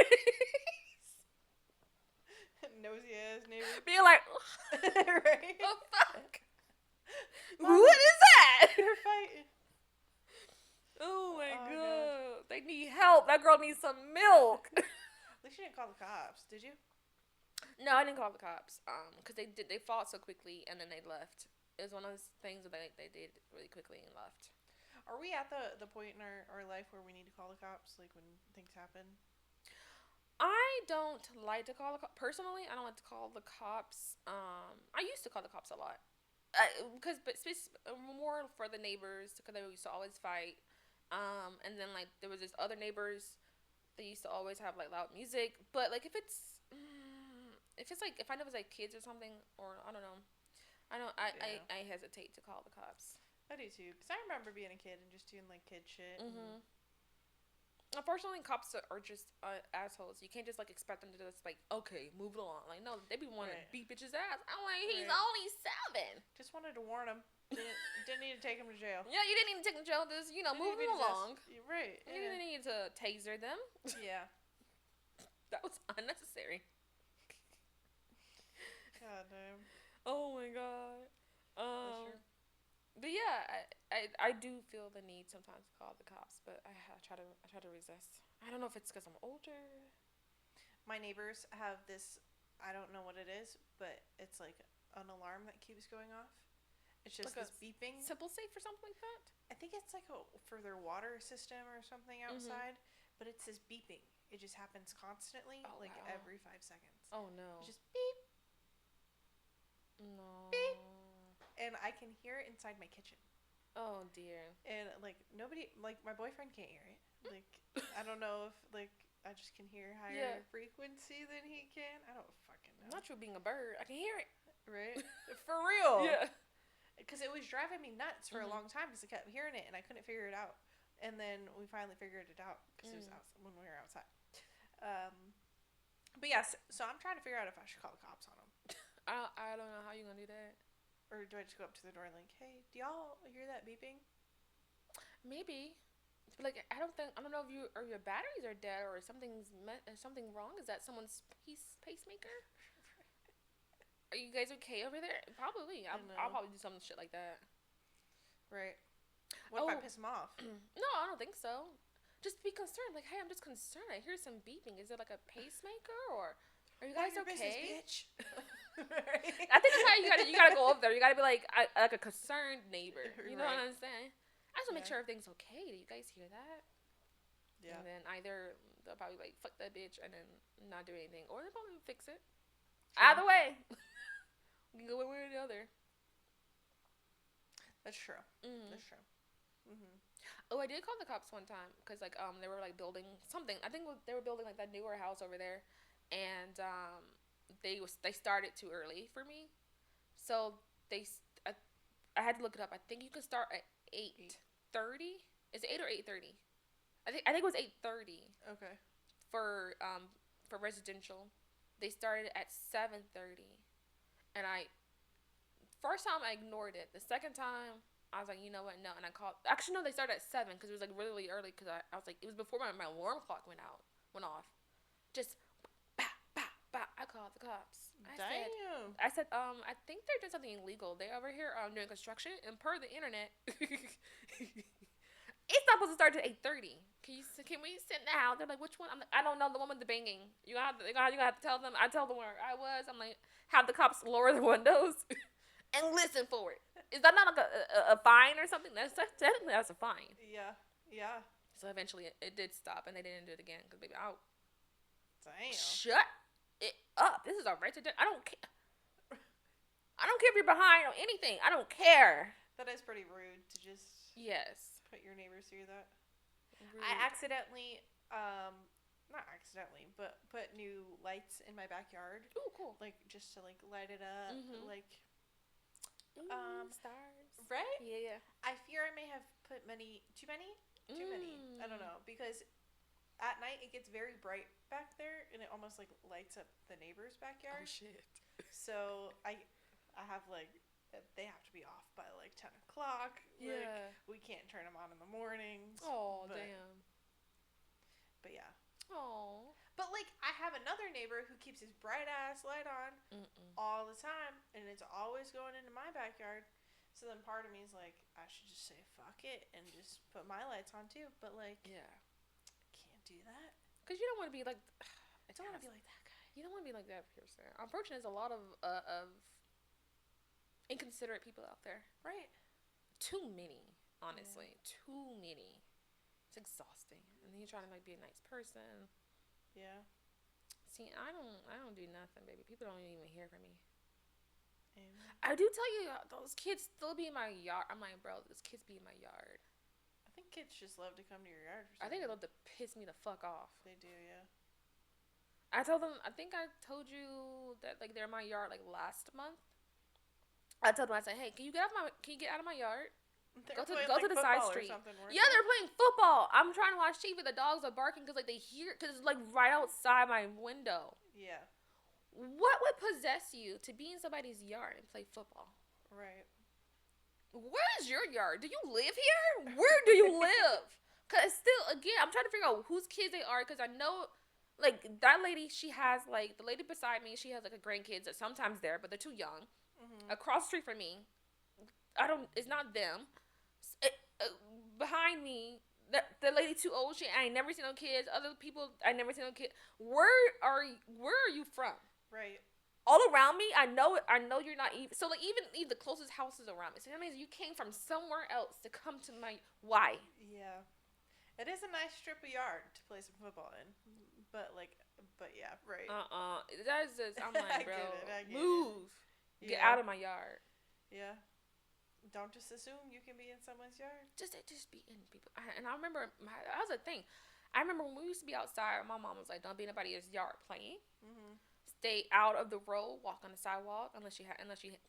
Nosy ass neighbor. Being like, right? oh fuck. Mom, milk. That girl needs some milk. At least you didn't call the cops, did you? No, I didn't call the cops. Because they fought so quickly and then they left. It was one of those things that they did really quickly and left. Are we at the point in our life where we need to call the cops, like when things happen? I don't like to call the cops. Personally, I don't like to call the cops. I used to call the cops a lot. But more for the neighbors, because they used to always fight. And then, like, there was just other neighbors. They used to always have, like, loud music. But, like, if I know it's, like, kids or something, or, I don't know. I hesitate to call the cops. I do too, because I remember being a kid and just doing like kid shit. Mm-hmm. Unfortunately, cops are just assholes. You can't just like expect them to just like, okay, move it along. Like, no, they be wanting to beat bitches' ass. I'm like, he's only 7. Just wanted to warn him. Didn't need to take him to jail. Yeah, you didn't need to take them to jail. Just move them along. Right. You didn't need to taser them. Yeah. That was unnecessary. God damn. Oh my god. Sure. But yeah, I do feel the need sometimes to call the cops, but I try to resist. I don't know if it's because I'm older. My neighbors have this, I don't know what it is, but it's like an alarm that keeps going off. It's just like this beeping. Simple Safe or something like that? I think it's like for their water system or something outside, but it's this beeping. It just happens constantly, every 5 seconds. Oh no. It's just beep. No. Beep. And I can hear it inside my kitchen. Oh dear. And like nobody, like my boyfriend can't hear it. Like I don't know if like I just can hear higher frequency than he can. I don't fucking know. Not you being a bird. I can hear it. Right? For real. Yeah. Because it was driving me nuts for a long time because I kept hearing it and I couldn't figure it out. And then we finally figured it out because it was when we were outside. But yes, so I'm trying to figure out if I should call the cops on him. I don't know how you're gonna do that. Or do I just go up to the door and like, hey, do y'all hear that beeping? Maybe. But like, I don't know if your batteries are dead or something wrong. Is that someone's pacemaker? Are you guys okay over there? Probably. I'll probably do some shit like that. Right. What if I piss him off? No, I don't think so. Just be concerned. Like, hey, I'm just concerned. I hear some beeping. Is it like a pacemaker or are you guys okay? Business, bitch. I think that's how you gotta go over there. You gotta be like a concerned neighbor. You know what I'm saying? I just want to make sure everything's okay. Do you guys hear that? Yeah. And then either they'll probably like fuck that bitch and then not do anything, or they'll probably fix it. True. Either way, we can go one way or the other. That's true. Mm-hmm. That's true. Mm-hmm. Oh, I did call the cops one time because like they were like building something. I think they were building like that newer house over there, and they started too early for me, so I had to look it up. I think you can start at 8:30. Is it 8 or 8:30? I think it was 8:30. Okay. For residential, they started at 7:30, and first time I ignored it. The second time I was like, you know what, no, and I called. Actually, no, they started at 7 because it was like really early because I was like, it was before my alarm clock went off. Just. I called the cops. Damn. I said, I think they're doing something illegal. They over here doing construction, and per the internet, it's not supposed to start at 8:30. Can we sit in the house? They're like, which one? I'm like, I don't know, the one with the banging. You gonna have to tell them. I tell them where I was. I'm like, have the cops lower the windows and listen for it. Is that not like a fine or something? Technically that's a fine. Yeah. Yeah. So eventually it did stop, and they didn't do it again because baby, damn. Shut it up. This is a right to I don't care. I don't care if you're behind on anything. I don't care. That is pretty rude to just put your neighbors through that. Rude. I accidentally not accidentally, but put new lights in my backyard. Ooh, cool. Like just to like light it up, like stars. Right? Yeah. I fear I may have put too many. I don't know, because at night it gets very bright back there and it almost like lights up the neighbor's backyard. Oh shit. So I have like, they have to be off by like 10 o'clock. Yeah. Like, we can't turn them on in the mornings. Oh, damn. But yeah. Oh. But like, I have another neighbor who keeps his bright ass light on all the time, and it's always going into my backyard. So then part of me is like, I should just say fuck it and just put my lights on too. But like, yeah. I can't do do that. Because you don't want to be like... I don't want to be like that guy. You don't want to be like that person. Unfortunately, there's a lot of inconsiderate people out there. Right. Too many, honestly. Yeah. Too many. It's exhausting. And then you're trying to like be a nice person. Yeah. See, I don't do nothing, baby. People don't even hear from me. Amen. I do tell you, those kids still be in my yard. I'm like, bro, those kids be in my yard. I think kids just love to come to your yard. I think they love to piss me the fuck off. They do, yeah. I told them, I think I told you that like they're in my yard like last month. I told them, I said, hey, can you get out of my yard? Go to the side street. Yeah, they're playing football. I'm trying to watch TV. The dogs are barking because like they hear, because it's like right outside my window. Yeah. What would possess you to be in somebody's yard and play football? Right. Where is your yard? Do you live here? Where do you live? Because still, again, I'm trying to figure out whose kids they are, because I know, like, that lady, she has, like, the lady beside me, she has, like, a grandkids that sometimes there, but they're too young. Mm-hmm. Across the street from me, it's not them. Behind me, the lady too old, I ain't never seen no kids. Other people, I never seen no kids. Where are you from? Right. All around me, I know you're not even. So like even the closest houses around me. So that means you came from somewhere else to come to my. Why? Yeah, it is a nice strip of yard to play some football in, but yeah, right. That is just. I'm like, bro, I get move, it. Get out of my yard. Yeah. Don't just assume you can be in someone's yard. Just be in people. And I remember that was a thing. I remember when we used to be outside. My mom was like, "Don't be in anybody's yard playing. Mm-hmm. Stay out of the road. Walk on the sidewalk unless you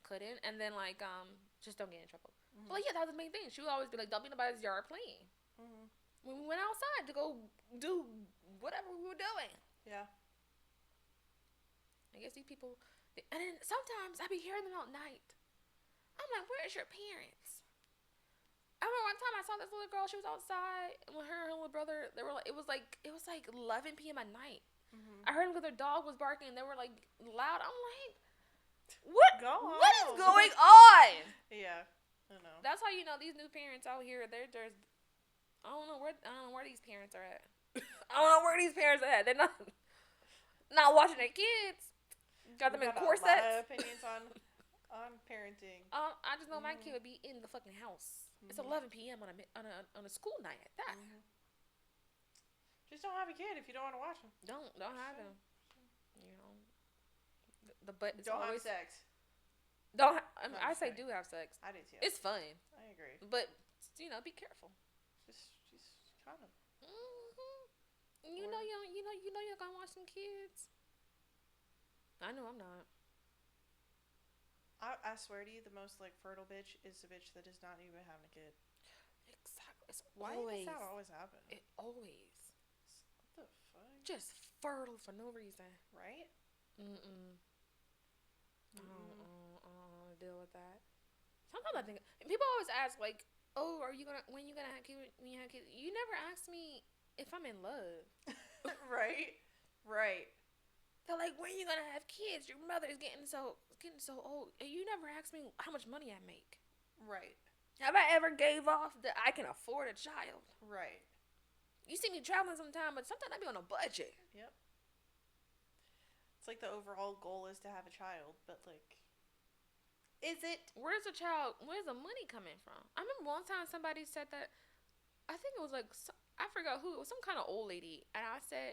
couldn't. And then like just don't get in trouble." Mm-hmm. But like, yeah, that was the main thing. She would always be like, "Don't be in anybody's yard playing." Mm-hmm. When we went outside to go do whatever we were doing. Yeah. I guess these people. And then sometimes I be hearing them at night. I'm like, where's your parents? I remember one time I saw this little girl. She was outside with her and her little brother. They were like, it was like 11 p.m. at night. Mm-hmm. I heard them because their dog was barking and they were like loud. I'm like, what is going on? Yeah, I know. That's how you know these new parents out here. There's I don't know where these parents are at. I don't know where these parents are at. They're not watching their kids. Got them in corsets. A lot of opinions on parenting. I just know my kid would be in the fucking house. Mm-hmm. It's 11 p.m. on a school night at that. Mm-hmm. Just don't have a kid if you don't want to watch them. Don't have them. You know, but don't have sex. Don't. I say do have sex. I do too. It's fun. I agree. But be careful. Just condom. Mm-hmm. You know you're gonna watch some kids. I know I'm not. I swear to you, the most like fertile bitch is the bitch that is not even having a kid. Exactly. Why does that always happen? It always. What the fuck? Just fertile for no reason. Right? Mm-mm. I don't want to deal with that. Sometimes I think people always ask like, "Oh, when you gonna have kids? When you have kids?" You never ask me if I'm in love. Right. They're like, "When you gonna have kids? Your mother is getting so old." And you never ask me how much money I make. Right. Have I ever gave off that I can afford a child? Right. You see me traveling sometime, but sometimes I be on a budget. Yep. It's like the overall goal is to have a child, but like, is it? Where's the money coming from? I remember one time somebody said that, I think it was like, I forgot who, it was some kind of old lady. And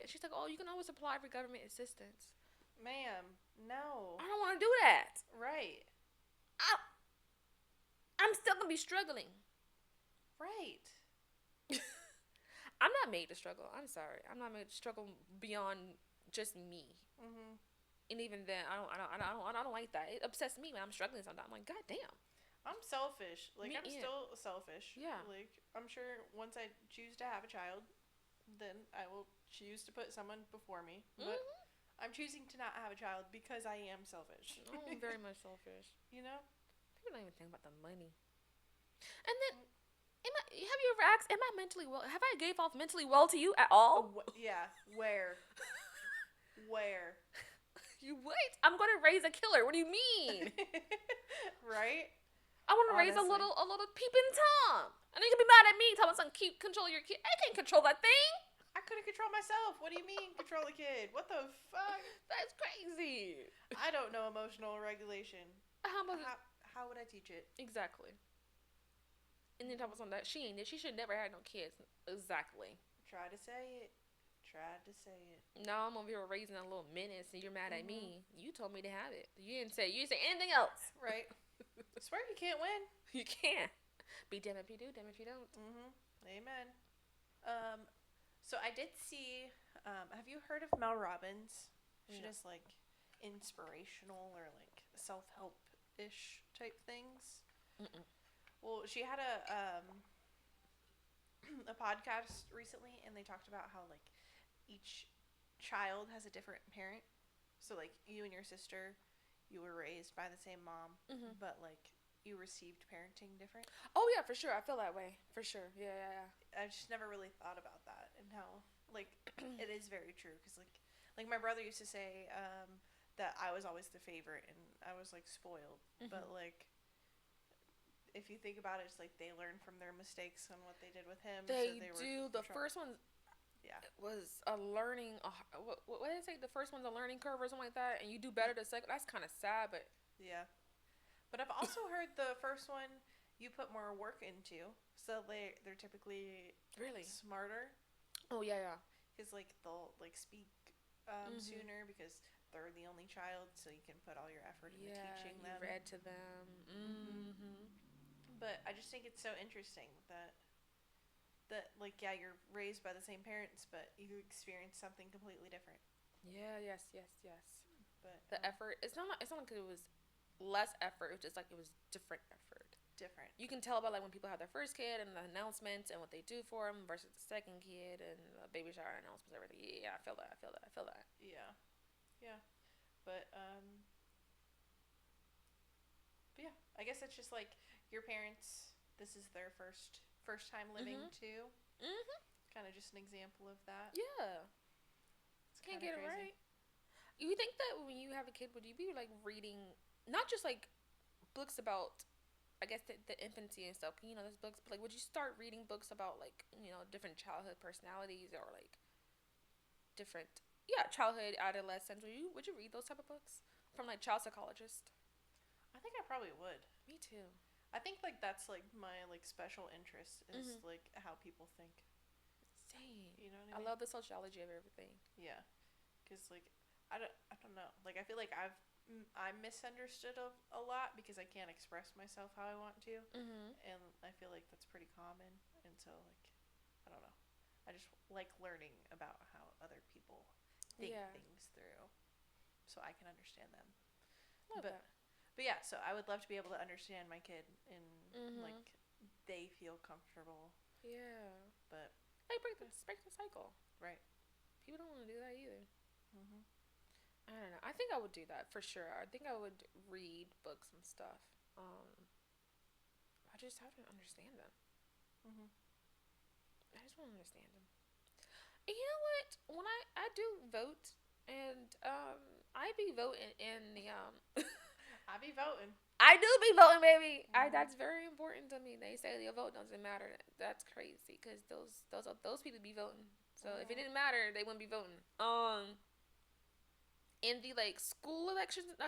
she's like, "Oh, you can always apply for government assistance." Ma'am, no. I don't want to do that. Right. I'm still going to be struggling. Right. I'm not made to struggle. I'm sorry. I'm not made to struggle beyond just me. Mm-hmm. And even then, I don't like that. It upsets me when I'm struggling sometimes. I'm like, God damn. I'm selfish. Like, I'm yeah. still selfish. Yeah. Like, I'm sure once I choose to have a child, then I will choose to put someone before me. But I'm choosing to not have a child because I am selfish. Oh, I'm very much selfish. You know? People don't even think about the money. And then, have you ever asked, am I mentally well? Have I gave off mentally well to you at all? Yeah. Where? Where? You wait. I'm going to raise a killer. What do you mean? Right? I want to raise a little peeping Tom. And you can be mad at me telling me, "Keep control your kid." I can't control that thing. I couldn't control myself. What do you mean control a kid? What the fuck? That's crazy. I don't know emotional regulation. How would I teach it? Exactly. And then talk about something that she should never have no kids. Exactly. Try to say it. No, I'm over here raising a little menace, and you're mad at me. You told me to have it. You didn't say anything else. Right. I swear you can't win. You can't. Be damned if you do, damned if you don't. Amen. So I did see. Have you heard of Mel Robbins? She does like inspirational or like self-help ish type things. Mm-mm. Well, she had a podcast recently, and they talked about how like each child has a different parent. So like you and your sister, you were raised by the same mom, but like you received parenting different. Oh yeah, for sure. I feel that way. For sure. Yeah. I just never really thought about that and how like it is very true because like my brother used to say that I was always the favorite and I was like spoiled, but like if you think about it, it's like they learn from their mistakes and what they did with him. They do. The first one was a learning. What did I say? The first one's a learning curve or something like that, and you do better the second. That's kind of sad, but yeah. But I've also heard the first one you put more work into, so they're typically really smarter. Oh yeah. Because like they'll like speak sooner because they're the only child, so you can put all your effort into teaching them. You read to them. But I just think it's so interesting that like you're raised by the same parents, but you experience something completely different. Yeah. Yes. But the effort. It's not like it was less effort. It was just like it was different effort. Different. You can tell about like when people have their first kid and the announcements and what they do for them versus the second kid and the baby shower announcements, everything. Yeah, I feel that. Yeah. But yeah, I guess it's just like your parents. This is their first time living too. Kind of just an example of that. Yeah. Can't get it right. You think that when you have a kid, would you be like reading not just like books about, I guess the infancy and stuff? There's books, but like, would you start reading books about like different childhood personalities or like different childhood adolescence? Would you read those type of books from like child psychologists? I think I probably would. Me too. I think like that's like my like special interest is like how people think. Same. You know what I mean? I love the sociology of everything. Yeah, because like I don't know. Like I feel like I'm misunderstood a lot because I can't express myself how I want to, and I feel like that's pretty common. And so like I don't know. I just like learning about how other people think things through, so I can understand them. Love that. But yeah, so I would love to be able to understand my kid and like they feel comfortable. Yeah. But break the cycle. Right. People don't want to do that either. I don't know. I think I would do that for sure. I think I would read books and stuff. I just have to understand them. I just want to understand them. And you know what? When I do vote, and I be voting in the I be voting. I do be voting, baby. That's very important to me. They say your vote doesn't matter. That's crazy because those people be voting. So if it didn't matter, they wouldn't be voting. In the like school elections, I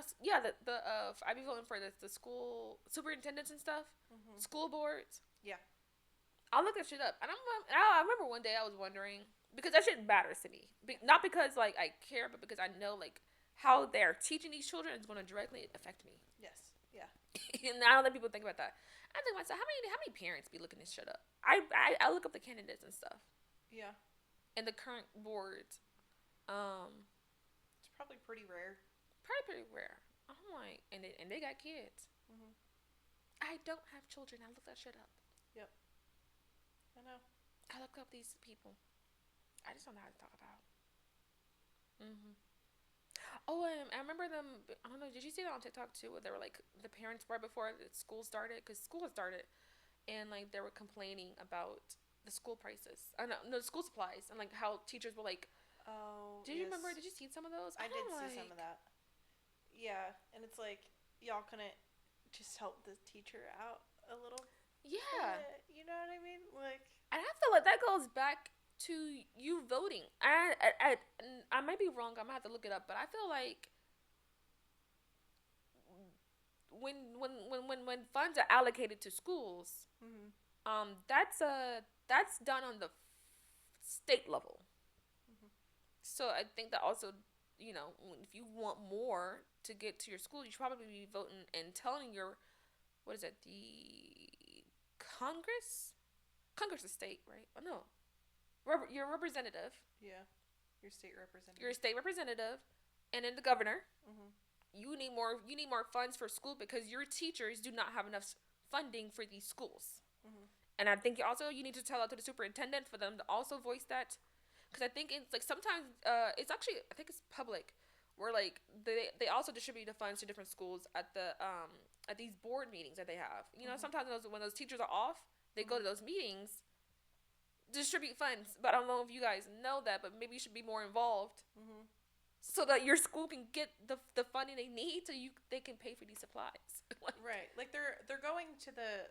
be voting for the school superintendents and stuff, school boards. Yeah. I'll look that shit up. And I remember one day I was wondering because that shit matters to me. Not because like I care, but because I know like how they're teaching these children is going to directly affect me. Yes. Yeah. And I don't let people think about that. I think myself, how many parents be looking this shit up? I look up the candidates and stuff. Yeah. And the current boards. It's probably pretty rare. Pretty rare. I'm like, and they got kids. I don't have children. I look that shit up. Yep. I know. I look up these people. I just don't know how to talk about. Oh, I remember them. I don't know. Did you see that on TikTok too? Where they were like the parents right before the school started, because school had started, and like they were complaining about the school prices. No, the school supplies, and like how teachers were like. Oh. Did you remember? Did you see some of those? I did see some of that. Yeah, and it's like y'all couldn't just help the teacher out a little. Yeah. You know what I mean? Like. And I feel like that goes back to you voting. I might be wrong. I'm gonna have to look it up, but I feel like when funds are allocated to schools, that's done on the state level. So I think that also, if you want more to get to your school, you should probably be voting and telling your, what is it, the Congress? Congress is state, right? Oh, no. Your representative. Yeah. Your state representative. Your state representative, and then the governor. You need more funds for school because your teachers do not have enough funding for these schools. And I think also you need to tell out to the superintendent for them to also voice that. Because I think it's like sometimes it's actually, I think it's public, where like they also distribute the funds to different schools at the at these board meetings that they have. Sometimes when those teachers are off, they go to those meetings, distribute funds. But I don't know if you guys know that, but maybe you should be more involved, so that your school can get the funding they need, so they can pay for these supplies. Right, like they're going to the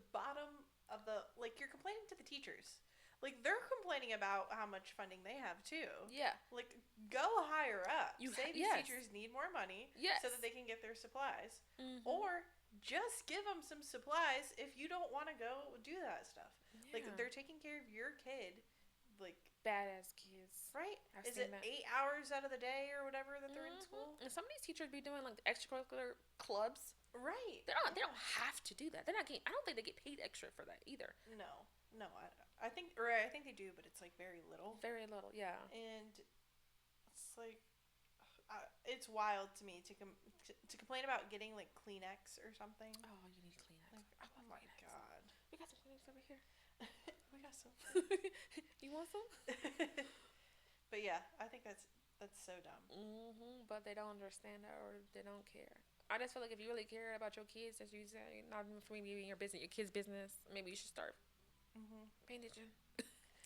bottom of the, like, you're complaining to the teachers. Like, they're complaining about how much funding they have, too. Yeah. Like, go higher up. Say these teachers need more money so that they can get their supplies. Or just give them some supplies if you don't want to go do that stuff. Yeah. Like, they're taking care of your kid. Like, badass kids. Right? Is it 8 hours out of the day or whatever that they're in school? And some of these teachers be doing, like, the extracurricular clubs. Right. They don't have to do that. They're not getting, I don't think they get paid extra for that either. No, I think they do, but it's like very little. Very little, yeah. And it's like, it's wild to me to complain about getting like Kleenex or something. Oh, you need Kleenex. Like, oh my god. We got some Kleenex over here. We got some. You want some? But yeah, I think that's so dumb. But they don't understand that, or they don't care. I just feel like if you really care about your kids, as you say, not for maybe your business, your kid's business, maybe you should start paying attention.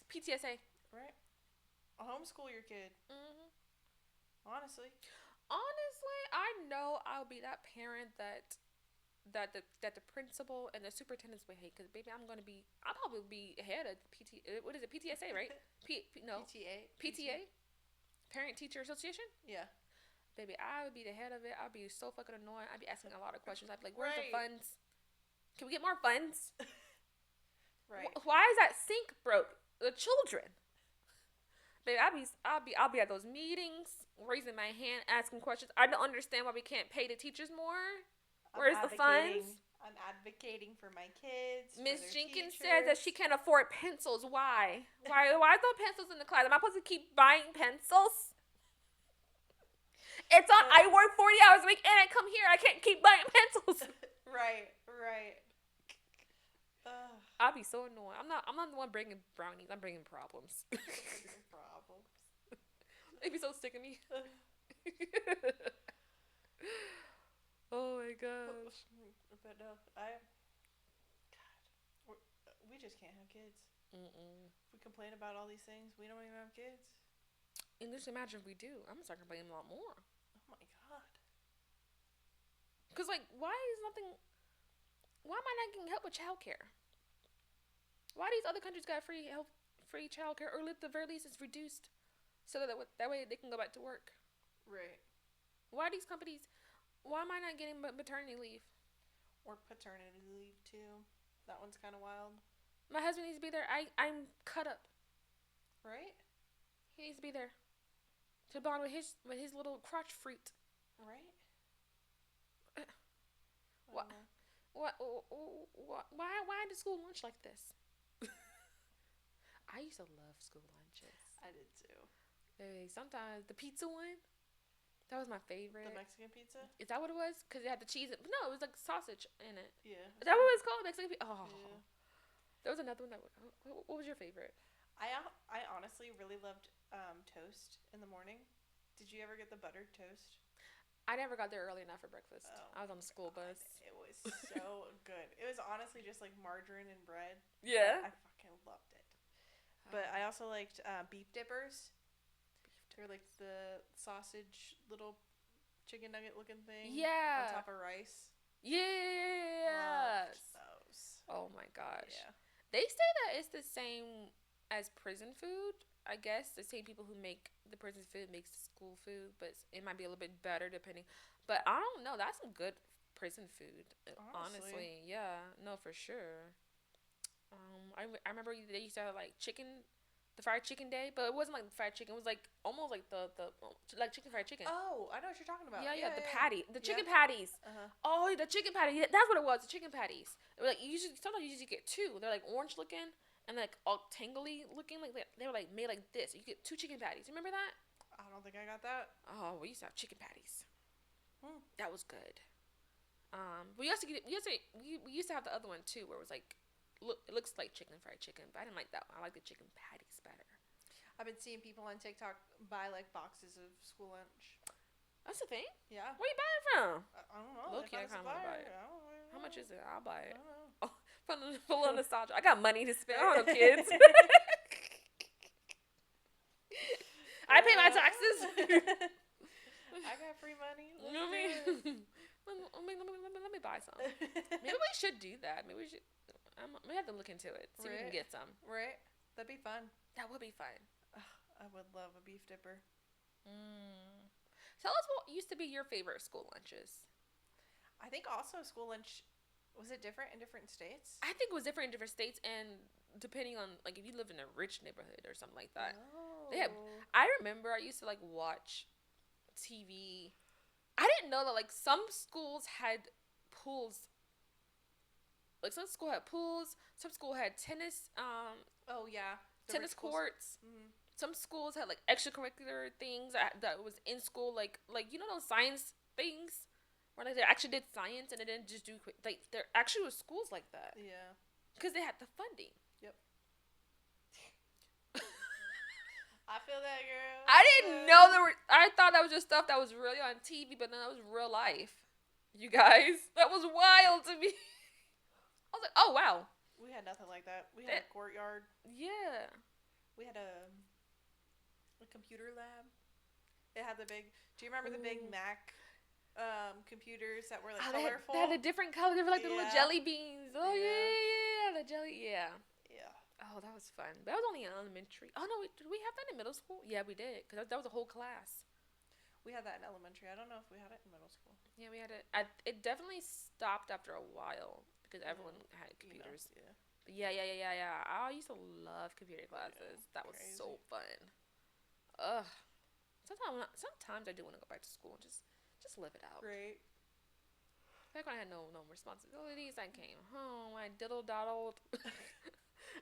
PTSA. Right. Homeschool your kid. Honestly, I know I'll be that parent that the principal and the superintendents would hate, because baby, I'll probably be ahead of what is it, PTSA, right? PTA, Parent Teacher Association. Yeah. Baby, I would be the head of it. I'd be so fucking annoying. I'd be asking a lot of questions. I'd be like, where's the funds? Can we get more funds? Right. Why is that sink broke? The children. Baby, I'll be at those meetings, raising my hand, asking questions. I don't understand why we can't pay the teachers more. Where's the funds? I'm advocating for my kids. Miss Jenkins says that she can't afford pencils. Why? Why is no pencils in the class? Am I supposed to keep buying pencils? It's on. I work 40 hours a week and I come here. I can't keep buying pencils. Right. I'll be so annoyed. I'm not the one bringing brownies. I'm bringing problems. They'd be so sick of me. Oh my gosh. But no, we just can't have kids. We complain about all these things. We don't even have kids. And just imagine if we do. I'm gonna start complaining a lot more. Oh my god. Cause like, why am I not getting help with childcare? Why these other countries got free childcare, or at the very least it's reduced, so that way they can go back to work. Right. Why am I not getting maternity leave? Or paternity leave too. That one's kind of wild. My husband needs to be there. I'm cut up. Right? He needs to be there to bond with his little crotch fruit. Right? Why did school lunch like this? I used to love school lunches. I did too. Hey, sometimes the pizza one, that was my favorite. The Mexican pizza? Is that what it was? Because it had the cheese. No, it was like sausage in it. Yeah. Is that what it's called? Mexican pizza? Oh. Yeah. There was another one what was your favorite? I honestly really loved toast in the morning. Did you ever get the buttered toast? I never got there early enough for breakfast. Oh, I was on the school bus. It was so good. It was honestly just like margarine and bread. Yeah. I fucking loved it. But I also liked beef dippers. They're like the sausage little chicken nugget looking thing. Yeah. On top of rice. Yes. Loved those. Oh my gosh. Yeah. They say that it's the same as prison food. I guess the same people who make the prison food makes school food, but it might be a little bit better depending. But I don't know. That's some good prison food. Honestly, yeah, no, for sure. I remember they used to have like chicken, the fried chicken day, but it wasn't like fried chicken. It was like almost like the like chicken fried chicken. Oh, I know what you're talking about. Yeah, the patty, the chicken patties. Uh-huh. Oh, the chicken patty. Yeah, that's what it was. The chicken patties. It was like sometimes you usually get two. They're like orange looking and like all tangly looking. Like they were like made like this. You get 2 chicken patties. Remember that? I don't think I got that. Oh, we used to have chicken patties. That was good. We used to have the other one too, where it was like, it looks like fried chicken, but I didn't like that one. I like the chicken patties better. I've been seeing people on TikTok buy like boxes of school lunch. That's the thing. Yeah. Where you buy it from? I don't know. Low-key, I kind of want to buy it. How much is it? I'll buy it. I don't know. Oh, full of nostalgia. I got money to spend. I don't know, kids. I pay my taxes. I got free money. You know what I mean? Let me buy some. Maybe we should do that. Maybe we should. We have to look into it. See if we can get some. Right. That'd be fun. That would be fun. I would love a beef dipper. Tell us what used to be your favorite school lunches. I think also school lunch, was it different in different states? I think it was different in different states, and depending on like if you live in a rich neighborhood or something like that. Oh. I remember I used to like watch TV. I didn't know that like some schools had pools. Like some school had pools, some school had tennis. Oh yeah. Tennis courts. Mm-hmm. Some schools had like extracurricular things that was in school, like you know those science things where like they actually did science and they didn't just do like there actually was schools like that. Yeah. Because they had the funding. Yep. I feel that, girl. I didn't know there were. I thought that was just stuff that was really on TV, but no, that was real life. You guys, that was wild to me. I was like, oh wow. We had nothing like that. We had a courtyard. Yeah. We had a computer lab. It had the big. Do you remember the big Mac computers that were like colorful? They had a different color. They were like the little jelly beans. Oh yeah, the jelly. Yeah. Oh, that was fun. That was only in elementary. Oh no, did we have that in middle school? Yeah, we did. Because that was a whole class. We had that in elementary. I don't know if we had it in middle school. Yeah, we had it. It definitely stopped after a while because everyone had computers. But yeah. I used to love computer classes. That was so fun. Ugh. Sometimes I do want to go back to school and just live it out. Right. Back when I had no responsibilities, I came home. I diddle-daddled.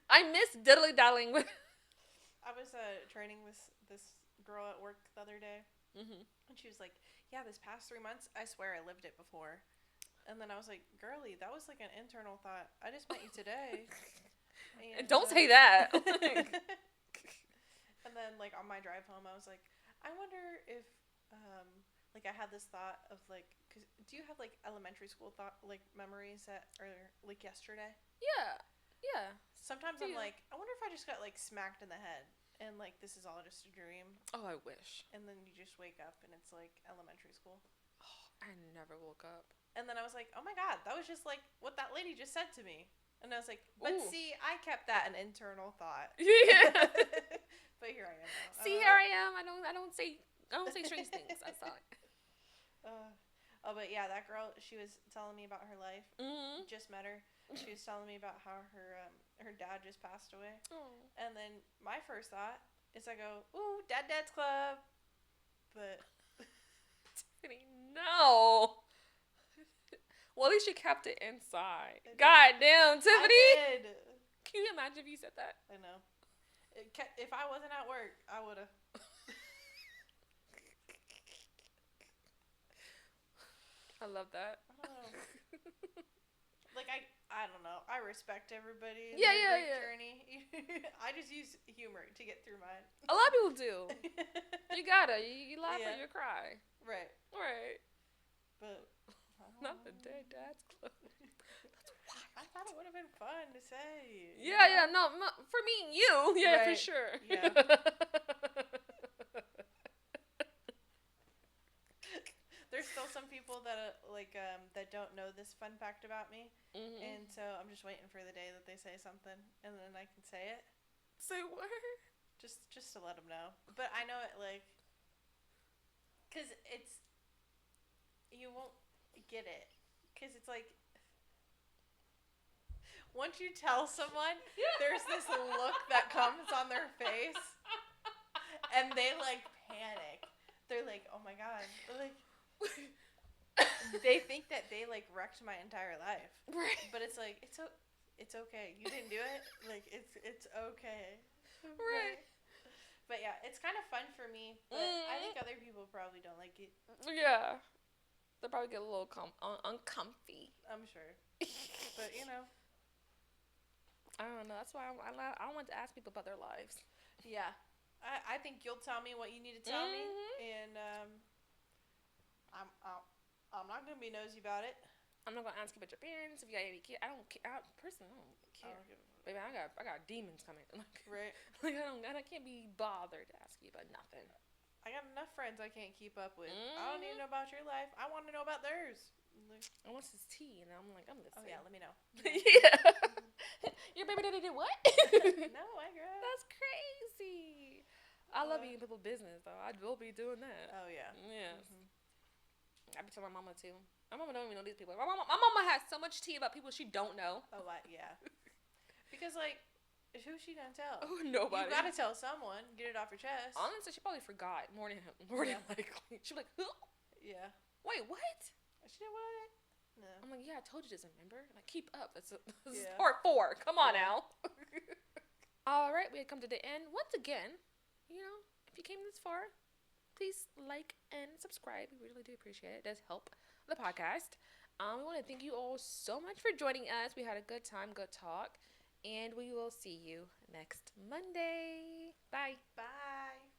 I miss diddly-daddling. I was training this girl at work the other day. Mm-hmm. And she was like, yeah, this past 3 months, I swear I lived it before. And then I was like, girly, that was like an internal thought. I just met you today. And don't say that. And then like on my drive home, I was like, I wonder if like I had this thought of like, cause do you have like elementary school memories that are like yesterday? Yeah. Sometimes I'm like, I wonder if I just got like smacked in the head and like this is all just a dream. Oh, I wish. And then you just wake up and it's like elementary school. Oh, I never woke up. And then I was like, oh my God, that was just like what that lady just said to me. And I was like, but see, I kept that an internal thought. Yeah. But here I am now. See, here I am. I don't say strange things. That's all. But yeah, that girl, she was telling me about her life. Mm-hmm. Just met her. She was telling me about how her dad just passed away. Oh. And then my first thought is I go, ooh, Dad's Club. But Tiffany, no. Well, at least you kept it inside. God damn, Tiffany. I did. Can you imagine if you said that? I know. If I wasn't at work, I would have. I love that. I don't know. Like, I don't know. I respect everybody in their journey. I just use humor to get through mine. A lot of people do. You gotta. You laugh or you cry. Right. But not the Dad's Club. That's wild. I thought it would have been fun to say. Yeah. No, for me and you. Yeah, right. For sure. Yeah. There's still some people that that don't know this fun fact about me, and so I'm just waiting for the day that they say something, and then I can say it. Say what? Just to let them know. But I know it, like, because it's, you won't get it. Because it's like, once you tell someone, there's this look that comes on their face, and they, like, panic. They're like, oh my god. They're like, they think that they, like, wrecked my entire life. Right. But it's like, it's okay. You didn't do it. Like, it's okay. Right. But yeah, it's kind of fun for me. But I think other people probably don't like it. Yeah. They'll probably get a little uncomfy. I'm sure. But, you know. I don't know. That's why I want to ask people about their lives. Yeah. I think you'll tell me what you need to tell me. And I'm not going to be nosy about it. I'm not going to ask you about your parents, if you got any kids. I don't care. Personally, I don't care. Baby, I got demons coming. Like, right. Like, I can't be bothered to ask you about nothing. I got enough friends I can't keep up with. I don't need to know about your life. I want to know about theirs. Like, I want his tea, and I'm listening. Oh, yeah, let me know. Yeah. Your baby daddy did what? No, I girl. That's crazy. I love being people's business, though. I will be doing that. Oh, yeah. Yeah. I be telling my mama, too. My mama don't even know these people. My mama has so much tea about people she don't know. Oh, yeah. Because, like, who's she gonna tell? Oh, nobody. You gotta tell someone. Get it off your chest. Honestly, she probably forgot more than likely. She'd be like, huh? Yeah. Wait, what? She did what? No. I'm like, yeah, I told you this, remember? Like, keep up. This is Yeah. part 4. Come on now. All right, we had come to the end. Once again, you know, if you came this far, please like and subscribe. We really do appreciate it. It does help the podcast. We want to thank you all so much for joining us. We had a good time, good talk. And we will see you next Monday. Bye. Bye.